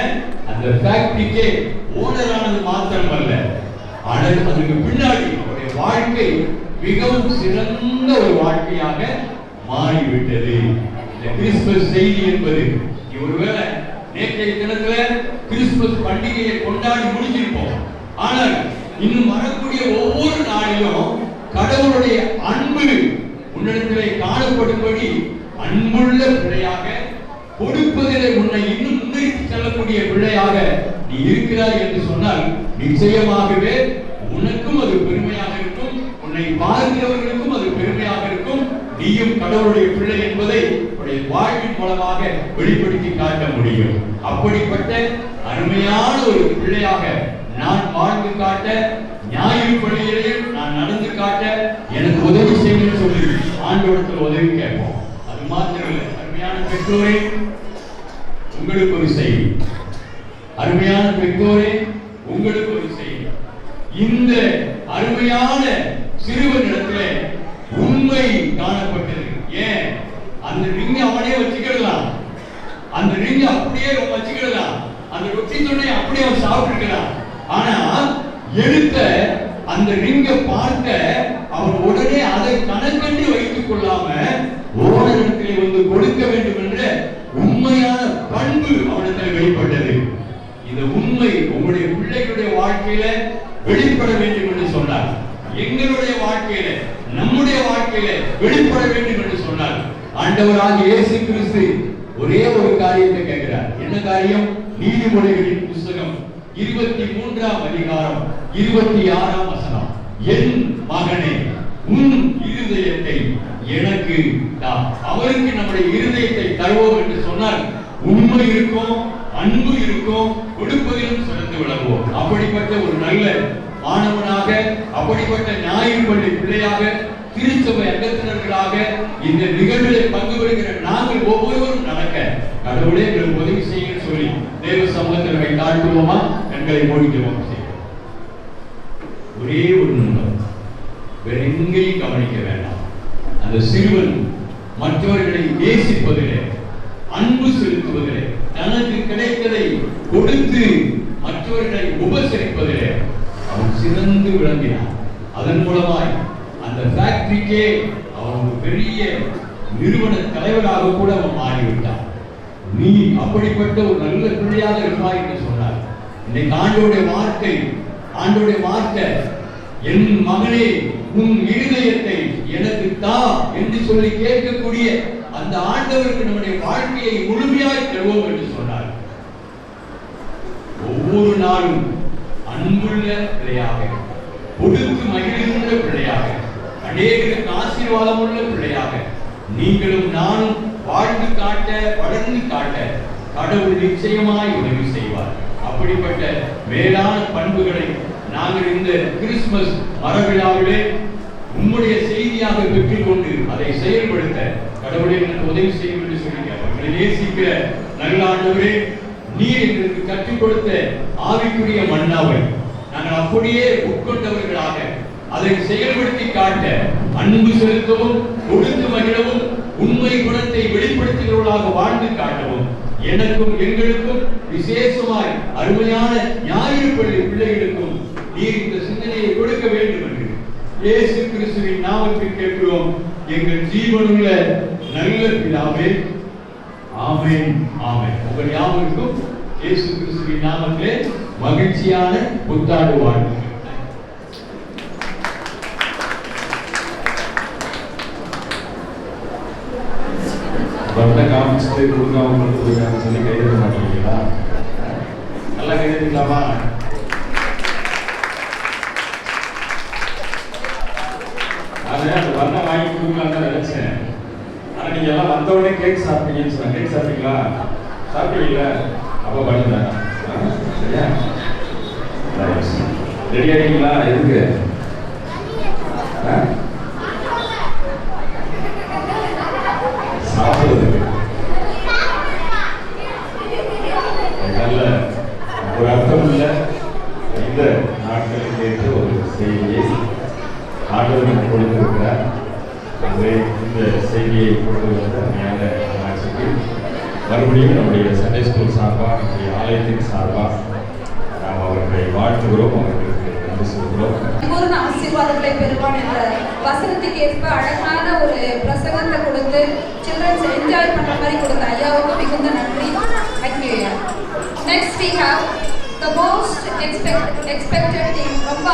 அந்த ஃபேக்டரிக்கே ஓனரானது மாத்திரம் அல்ல, ஆனால் அதுக்கு பின்னாடி அவருடைய வாழ்க்கை மிகவும் சிறந்த ஒரு வாழ்க்கையாக மாறிவிட்டது. இந்த கிறிஸ்துமஸ் செய்தி என்பது ஒருவேளை நேற்றைய தினத்துல கிறிஸ்துமஸ் பண்டிகையை கொண்டாடி முடிச்சிருப்போம். ஆனால் இன்னும் வரக்கூடிய ஒவ்வொரு நாளிலும் கடவுளுடைய அன்பு உன்னிடத்திலே காணப்படும்படி அன்புள்ள பிள்ளையாக, கொடுப்பதிலே உன்னை இன்னும் முன்னேறி செல்லக்கூடிய பிள்ளையாக நீ இருக்கிறாய் என்று சொன்னால் நிச்சயமாகவே உனக்கும் அது பெருமையாக இருக்கும், உன்னை பார்க்கிறவர்களுக்கும் அது பெருமையாக இருக்கும். நீயும் கடவுளுடைய பிள்ளை என்பதை உன்னுடைய வாழ்வின் மூலமாக வெளிப்படுத்தி காட்ட முடியும். அப்படிப்பட்ட அருமையான ஒரு பிள்ளையாக நான் வாழ்ந்து காட்ட, ஞாயிறு பள்ளியிலே நான் நடந்து காட்ட எனக்கு உதவி செய்யணும்னு சொல்லி ஆண்டவரிடத்தில் உதவி கேட்போம். அது மாத்திரமில்லை, அருமையான பெற்றோரே உங்களுக்கு ஒரு செய்தி. அருமையான பெற்றோரே உங்களுக்கு ஒரு செய்தி. இந்த அருமையான சிறுவனிடத்துல உண்மை காணப்பட்டது. ஏன்? அந்த ரிங் அவனே வச்சுக்கிடலாம், அந்த ரிங் அப்படியே வச்சுக்கிடலாம், அந்த ரொட்டி துண்டை அப்படியே அவன் சாப்பிட்டுக்கலாம். ஆனா எடுத்த அந்த ரிங்கை பார்க்க அவன் உடனே அதை கணக்கென்று வைத்துக் கொள்ளாம ஓரிடத்திலே வந்து கொடுக்க வேண்டும் என்ற உண்மையான பண்பு அவனிடத்தில் வெளிப்பட்டது. இந்த உண்மை உங்களுடைய பிள்ளைகளுடைய வாழ்க்கையில வெளிப்பட வேண்டும் என்று சொன்னார். எங்களுடைய வாழ்க்கையில, நம்முடைய வாழ்க்கையில வெளிப்பட வேண்டும் என்று சொன்னார். ஆண்டவராகிய இயேசு கிறிஸ்து ஒரே ஒரு காரியத்தை கேட்கிறார். என்ன காரியம்? நீதிமொழிகளின் புத்தகம் 23ஆம் அதிகாரம் 26ஆம் வசனம். என் மகனே, உன் இருதயத்தை எனக்கு தா. அவருக்கு நம்முடைய இருதயத்தை தருவோம் என்று சொன்னால் உண்மை இருக்கும், அன்பு இருக்கும், கொடுப்பதிலும் சிறந்து விளங்குவோம். அப்படிப்பட்ட ஒரு நல்ல மாணவனாக, அப்படிப்பட்ட ஞாயிறு பள்ளி பிள்ளையாக, திருச்சபை அங்கத்தினர்களாக இந்த நிகழ்வில் பங்கு பெறுகிற நாங்கள் ஒவ்வொருவரும் நடக்க கடவுளே எங்களுக்கு உதவி செய்ய சொல்லி தேவ சமூகத்தில் தாழ்த்துவோமா? கண்களை மூடிக்குவோம். ஒரே ஒரு நிமிடம், வேற எங்கேயும் கவனிக்க வேண்டாம். அந்த சிறுவன் மற்றவர்களை நேசிப்பதிலே, அன்பு செலுத்துவதிலே, தனக்கு கிடைத்ததை கொடுத்து மற்றவர்களை உபசரிப்பதிலே அவன் சிறந்து விளங்கினான். அதன் மூலமாய் அந்த ஃபேக்டரிக்கே அவன் ஒரு பெரிய நிறுவன தலைவராக கூட அவன் மாறிவிட்டான். நீ அப்படிப்பட்ட ஒரு நல்ல பிள்ளையாக இருப்பாய் என்று சொன்னார். இன்னைக்கு ஆண்டோடைய வார்த்தை என் மகனே உன் இருதயத்தை எனக்கு தா என்று சொல்லி கேட்கக்கூடிய அந்த ஆண்டவருக்கு நம்முடைய வாழ்க்கையை முழுமையாய் தருவோம் என்று சொன்னார். ஒவ்வொரு நாளும் அன்புள்ள பிள்ளையாக, கொடுத்து மகிழ்கின்ற பிள்ளையாக, அநேகருக்கு ஆசீர்வாதம் உள்ள பிள்ளையாக நீங்களும் நானும் வாழ்ந்து காட்ட, வளர்ந்து காட்ட கடவுள் நிச்சயமாய் உதவி செய்வார். அப்படிப்பட்ட மேலான பண்புகளை நாங்கள் இந்த கிறிஸ்துமஸ் மரவிழாவிலே உம்முடைய செய்தியாக பெற்றுக்கொண்டு அதை செயல்படுத்த கடவுளை எனக்கு உதவி செய்யும் என்று சொல்லி நேசிக்கிற நல்ல ஆண்டவரே, நீர் எங்களுக்கு கற்றுக் கொடுத்த ஆவிக்குரிய மன்னாவை நாங்கள் அப்படியே உட்கொண்டவர்களாக அதை செயல்படுத்தி காட்ட, அன்பு செலுத்தவும், கொடுத்து மகிழவும், உண்மை குணத்தை வெளிப்படுத்துகிறவர்களாக வாழ்ந்து காட்டவும் எனக்கும் எங்களுக்கும் விசேஷமாய் அருமையான ஞாயிறு பள்ளி பிள்ளைகளுக்கும் நீர் இந்த சிந்தனையை கொடுக்க வேண்டும் என்று இயேசு கிறிஸ்துவின் நாமத்தில் கேட்கிறோம் எங்கள் ஜீவனுள்ள நல்ல பிதாவே. ஆமென், ஆமென். உங்கள் யாவருக்கும் இயேசு கிறிஸ்துவின் நாமத்திலே மகிழ்ச்சியான புத்தாண்டு வாழ்த்துக்கள். காமிச்சு கொடுக்காம சொல்லி கையெழுத மாட்டீங்களா? நல்லா கையெழுத்துக்கலாமா? நான் அந்த வண்ணை வாங்கி கொடுக்கலான்னு தான் நினைச்சேன். ஆனால் நீங்கள் எல்லாம் வந்த உடனே கேக் சாப்பிட்டீங்கன்னு சொன்னேன். கேக் சாப்பிட்டீங்களா? சாப்பிட்டீங்களா? அப்போ பண்ணுங்க. சரியா? ரெடி ஆகிட்டீங்களா? எதுக்கு? சாப்பிடுறதுக்கு. நல்ல ஒரு அர்த்தம் இல்லை. இந்த நாட்களுக்கு ஏற்ற ஒரு செய்தியை ஆண்டவர் கொடுத்திருக்கிறார். ஆகவே இந்த செய்தியை கொண்டு வந்த மேல ஆட்சிக்கு மறுபடியும் நம்முடைய சண்டே ஸ்கூல் சார்பாக நம்முடைய ஆலயத்தின் சார்பாக நாம் அவர்களை வாழ்த்துகிறோம், அவர்களுக்கு நன்றி சொல்கிறோம். பூர்ண ஆசீர்வாதங்களை பெறுவான் என்ற வசனத்துக்கு ஏற்ப அழகான ஒரு பிரசங்கத்தை கொடுத்து சில்ட்ரன்ஸ் என்ஜாய் பண்ற மாதிரி கொடுத்த ஐயாவுக்கு மிகுந்த நன்றி. Next we have the most expected thing. ரொம்ப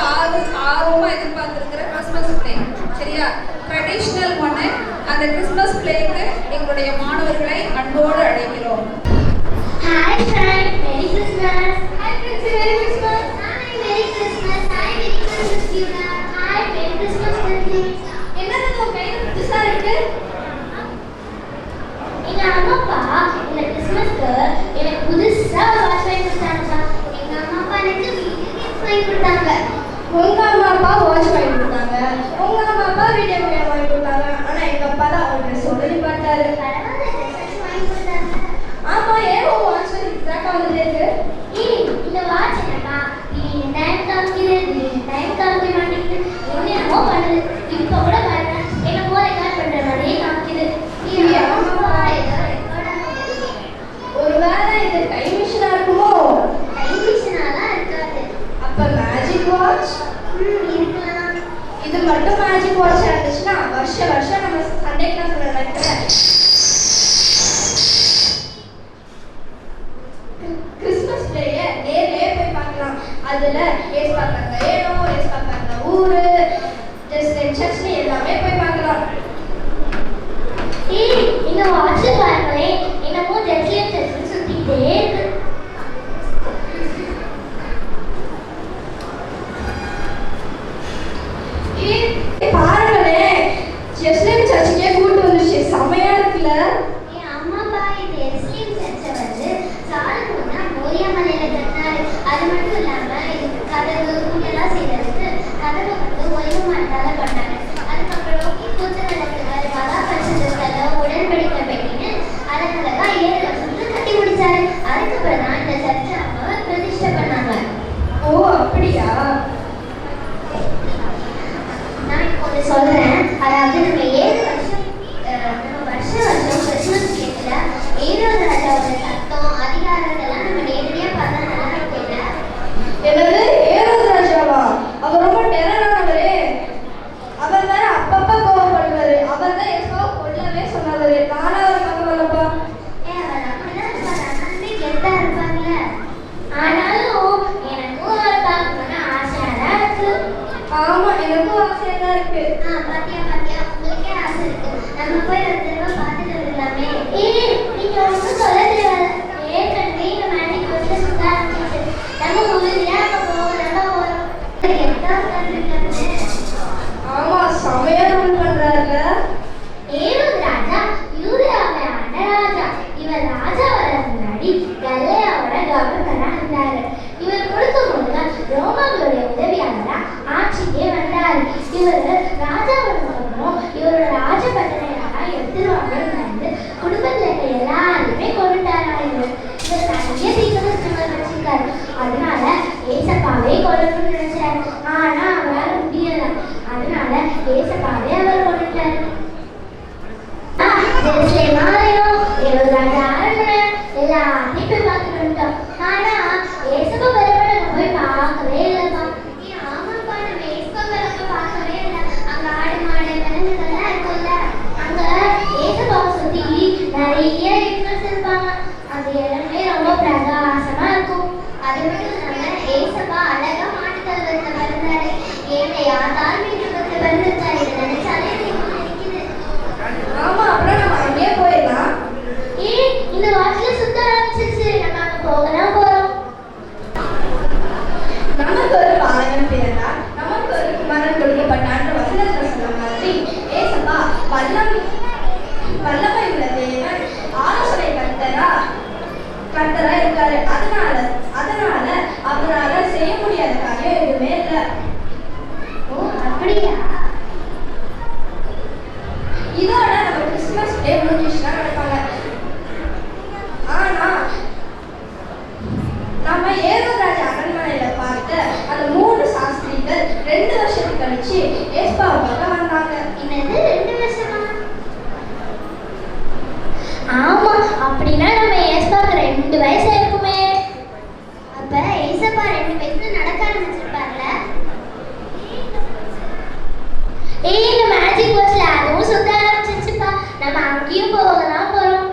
ஆர்வமா எதிர்பார்த்திருக்கிற கிறிஸ்மஸ் பிளே. சரியா? ட்ரெடிஷனல் ஒன்று. அந்த கிறிஸ்மஸ் பிளேக்கு எங்களுடைய மாணவர்களை அன்போடு அழைக்கிறோம். Hi friends, Merry Christmas. Hi friends, Merry Christmas. Hi, Merry Christmas. Hi, Merry Christmas, Fiona. Hi, Merry Christmas, Nancy. என்னது உன் கையில புதுசா இருக்கு? எங்க அம்மா அப்பா இந்த கிறிஸ்மஸ்க்கு எனக்கு புதுசா ஒரு வாட்ச் வாங்கி கொடுத்தாங்க. எங்க அம்மா அப்பா எனக்கு கிஃப்ட் வாங்கி கொடுத்தாங்க. உங்க அம்மா அப்பா வாட்ச் வாங்கி கொடுத்தாங்க, உங்க அம்மா அப்பா வீடியோ கேம் வாங்கி கொடுத்தாங்க. ஆனா எங்க அப்பா தான் அவருக்கு சொல்லி பார்த்தாரு. பரவாயில்ல, ட்ரெஸ் வாங்கி கொடுத்தாங்க. ஆமா, ஏன் உன் வாட்ச் எக்ஸாக்டா வந்துட்டே இருக்கு? இந்த வாட்ச் என்னப்பா டைம் காமிக்கிறது, டைம் காமிக்க மாட்டேங்குது, என்னென்னமோ பண்ணுது. இப்போ கூட பாருங்க, என்னமோ ரெக்கார்ட் பண்ற மாதிரியே காமிக்குது. ஒருவேளை இது டைம் மிஷினா இருக்குமோ? டைம் மிஷினாலாம் இருக்காது. அப்ப மேஜிக் வாட்ச் இருக்கலாம். இது மட்டும் மேஜிக் வாட்ச் இருந்துச்சுன்னா வருஷம் நம்ம சண்டே கிளாஸ்ல நடக்கிற கிறிஸ்மஸ் டேய நேர்லயே போய் பார்க்கலாம். அதுல ஏஸ் பார்த்தாங்க ஏனோ, ஏஸ் பார்த்தாங்க ஊரு, சர்ச்ல எல்லாமே போய் பார்க்கலாம். இந்த வாட்ச் பாருங்களே, என்னமோ ஜெஸ்லியம் சுத்திட்டே இருக்கு. பாருங்களே, ஜெஸ்லியம் சர்ச்சுக்கே கூட்டு வந்துருச்சு. செமையா இருக்குல்ல? என் அம்மா அப்பா இந்த ஜெஸ்லியம் சர்ச்சை வந்து சாலமோன் தான் மோரியா மலையில கட்டினாரு. அது மட்டும் இல்லாம இதுக்கு கதவு கூட்டெல்லாம் செய்யறதுக்கு கதவை வந்து ஒரே மரத்தால பண்ணாங்க. அதுக்கப்புறம் கூச்ச நடக்குது மகா பரிசுத்தல உடன்படிக்கை பெட்டின்னு அழகழகா 7 வருஷத்துல கட்டி முடிச்சாரு. அதுக்கப்புறம் தான் இந்த சர்ச்சை அம்மாவை பிரதிஷ்டை பண்ணாங்க. ஓ அப்படியா? நான் இப்போ ஒன்று சொல்றேன். அதாவது நம்ம 7 வருஷம் வருஷம் கிறிஸ்மஸ் கேட்கல ஏரோது ராஜாவோட சத்தம் அதிகாரம் இதெல்லாம் நம்ம நேரடியா பார்த்தா நல்லா இருக்கும்ல. என்னது ஏரோது ராஜாவா? அவர் ரொம்ப டெரரானவரே. அவர் வேற அப்பப்ப கோவப்படுவாரு. அவர் தான் ஏசோவை கொல்லவே சொன்னாரு. நானா அவர் பக்கவல்லப்பா. அவர் அப்படிதான் இருப்பாரு. ஆனாலுமே கெத்தா இருப்பாங்கல்ல. ஆனாலும் எனக்கும் அவரை பார்க்கணும்னு ஆசையா தான் இருக்கு. ஆமா, எனக்கும் ஆசையா தான் இருக்கு. பாத்தியா உங்களுக்கே ஆசை இருக்கு. நம்ம போய் ஒரு தடவை பார்த்துட்டு வரலாமே. நீங்க ஒன்றும் சொல்ல தேவையில்ல. ஏற்கனவே இந்த மேஜிக் பஸ்ல சுத்த ஆரம்பிச்சு. நம்ம உறுதியா நம்ம போறோம். கெத்தா உட்காந்துருக்காங்க. ஆமா, செமையா ரூல் பண்றாருல. ஏரோது ராஜா யூதேயாவை ஆண்ட ராஜா. இவர் ராஜா வர முன்னாடி கலிலேயாவோட கவர்னரா இருந்தாரு. இவர் முழுக்க ரோமாவுடைய உதவியாளரா ஆட்சிக்கே வந்தாரு. இவர் ராஜாவோட அப்புறம் இவரோட ராஜபட்டனையெல்லாம் எடுத்துருவாங்கன்னு வந்து குடும்பத்துல இருக்க எல்லாருமே கொண்டுட்டாரா. இவர் நிறைய தீர்க்கதரிசனங்கள் வச்சிருக்காரு. அதனால ஏசப்பாவே கொல்லணும்னு நினைச்சாரு. ஆனா அவரால் முடியல. அதனால ஏசப்பாவே அவர் கொண்டுட்டாரு. எல்லாத்தையும் போய் பார்த்துட்டு வந்துட்டோம். ஆனா ஏசப்பா வரவ நம்ம போய் பார்க்கவே இல்லைப்பா. ஆமாப்பா, நம்ம ஏசப்பா வரவ பார்க்கவே இல்லை. கழிச்சு ஏஸ்பாவுக்காக வந்தாங்க. என்னது 2 வருஷமா? ஆமா, அப்படின்னா நம்ம ஏஸ்பாக்கு 2 வயசு இருக்குமே. அப்ப ஏசப்பா 2 வயசுல நடக்க ஆரம்பிச்சிருப்பார்ல. இந்த மேஜிக் பஸ்ல அதுவும் சுத்த ஆரம்பிச்சிருச்சுப்பா. நம்ம அங்கேயும் போகலாம் போறோம்.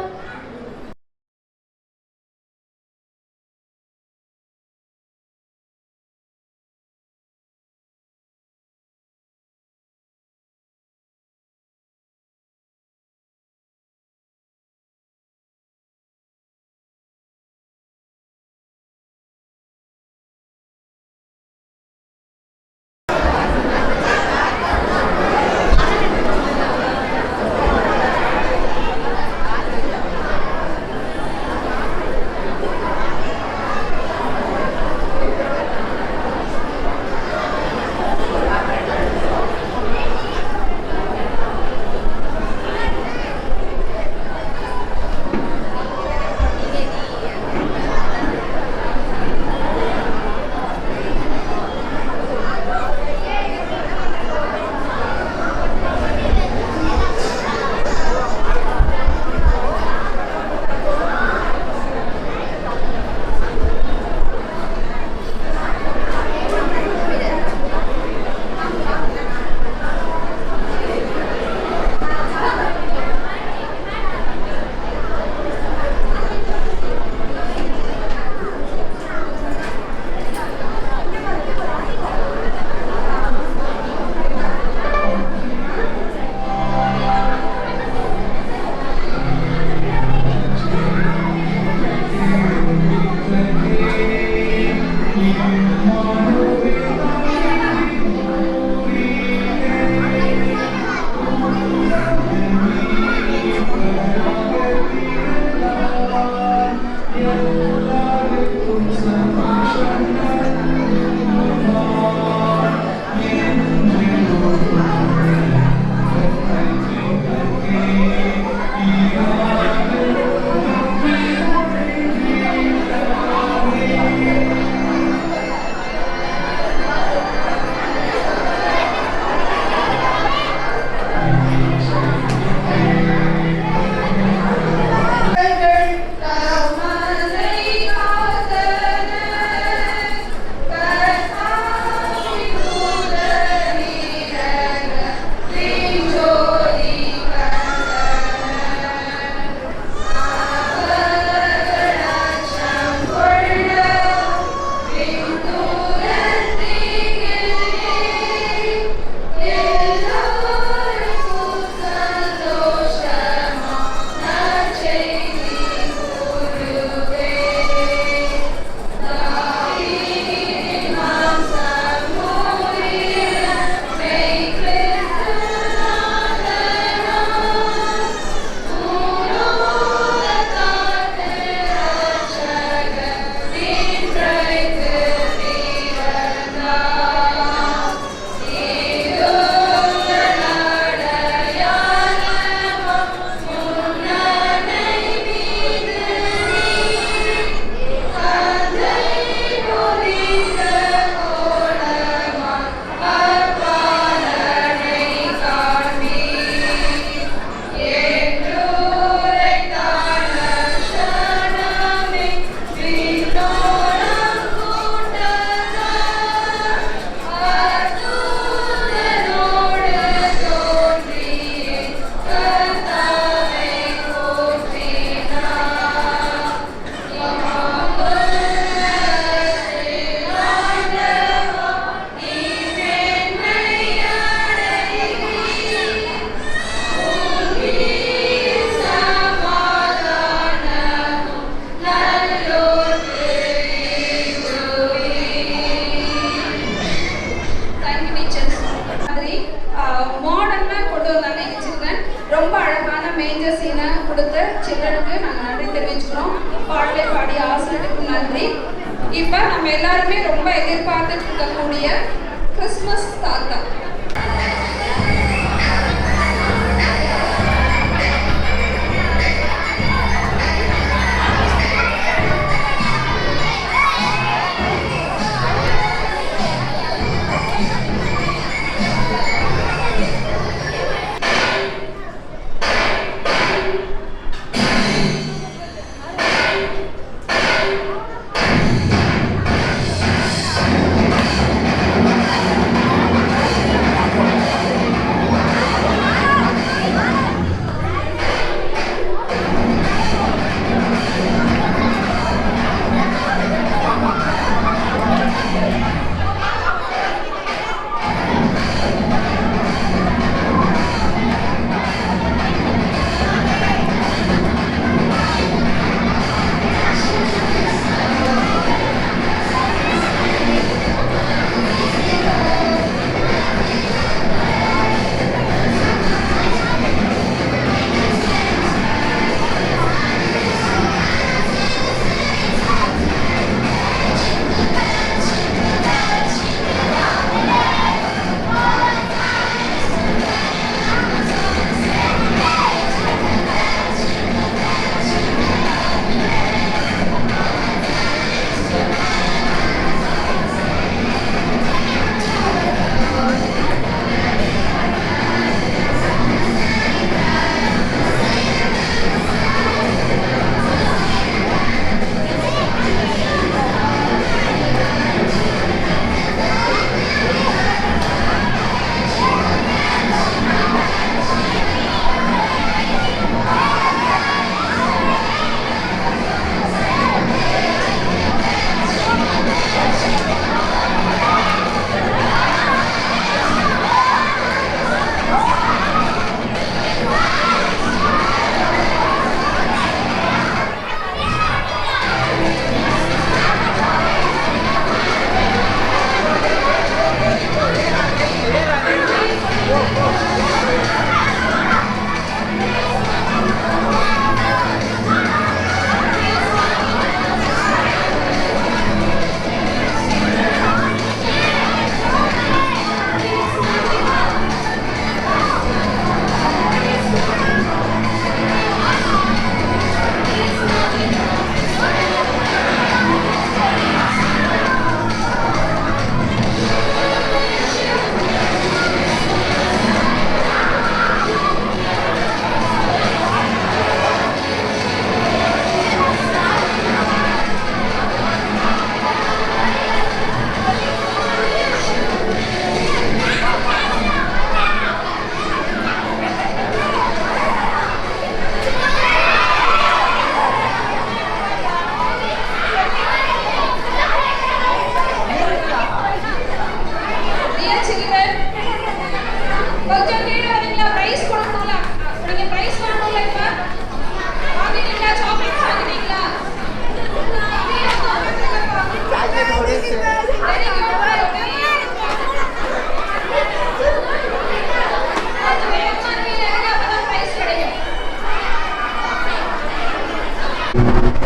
இப்போ நம்ம எல்லாருமே ரொம்ப எதிர்பார்த்துட்டு இருக்கக்கூடிய கிறிஸ்மஸ் தாத்தா.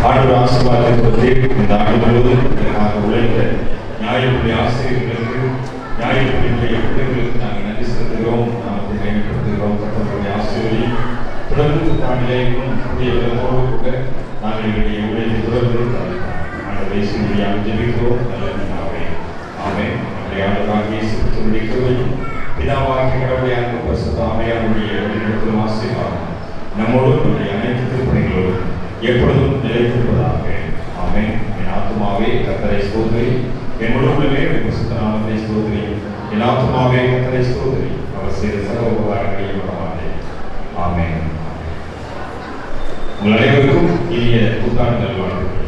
ஆண்டவர் ஆசீர்வாதத்தை கொடுத்து இந்த ஆண்டு முழுவதும் இதற்காக உழைத்த ஞாயிற்றுப்பள்ளி ஆசிரியர்களுக்கு ஞாயிற்றுப்பள்ளியுடைய பிள்ளைகளுக்கு நாங்கள் நன்றி செலுத்துகிறோம். நாமத்தை மேம்படுத்துகிறோம். கர்த்தருடைய ஆசீர்வதி தொடர்ந்து தாண்டிலேயும் புதிய விதமோடு கூட நாங்கள் எங்களுடைய உழைப்பை தொடர்ந்து ஆண்டவரை செய்தியாக ஜெபிக்கிறோம். நல்ல பிதாவே. ஆமென். நம்முடைய ஆண்டவராகிய இயேசு கிறிஸ்துவின் கிருபையும் பிதாவாகிய கடவுளுடைய அன்பு பரிசுத்த ஆவியானவருடைய வழிநடத்தலும் ஆசீர்வாதம் நம்மோடு நம்முடைய அனைத்து திருப்பணிகளோடு எப்பொழுதும் நிலைத்திருப்பதாக. ஆமென். என் ஆத்துமாவே கர்த்தரை ஸ்தோத்திரி, என் முழு உள்ளமே பரிசுத்த நாமத்தை ஸ்தோத்திரி. என் ஆத்துமாவே கர்த்தரை ஸ்தோத்திரி, அவர் செய்த சகல உபகாரங்களையும் மறவாதே. ஆமென். உங்கள் அனைவருக்கும் இனிய புத்தாண்டு நல்வாழ்த்துக்கள்.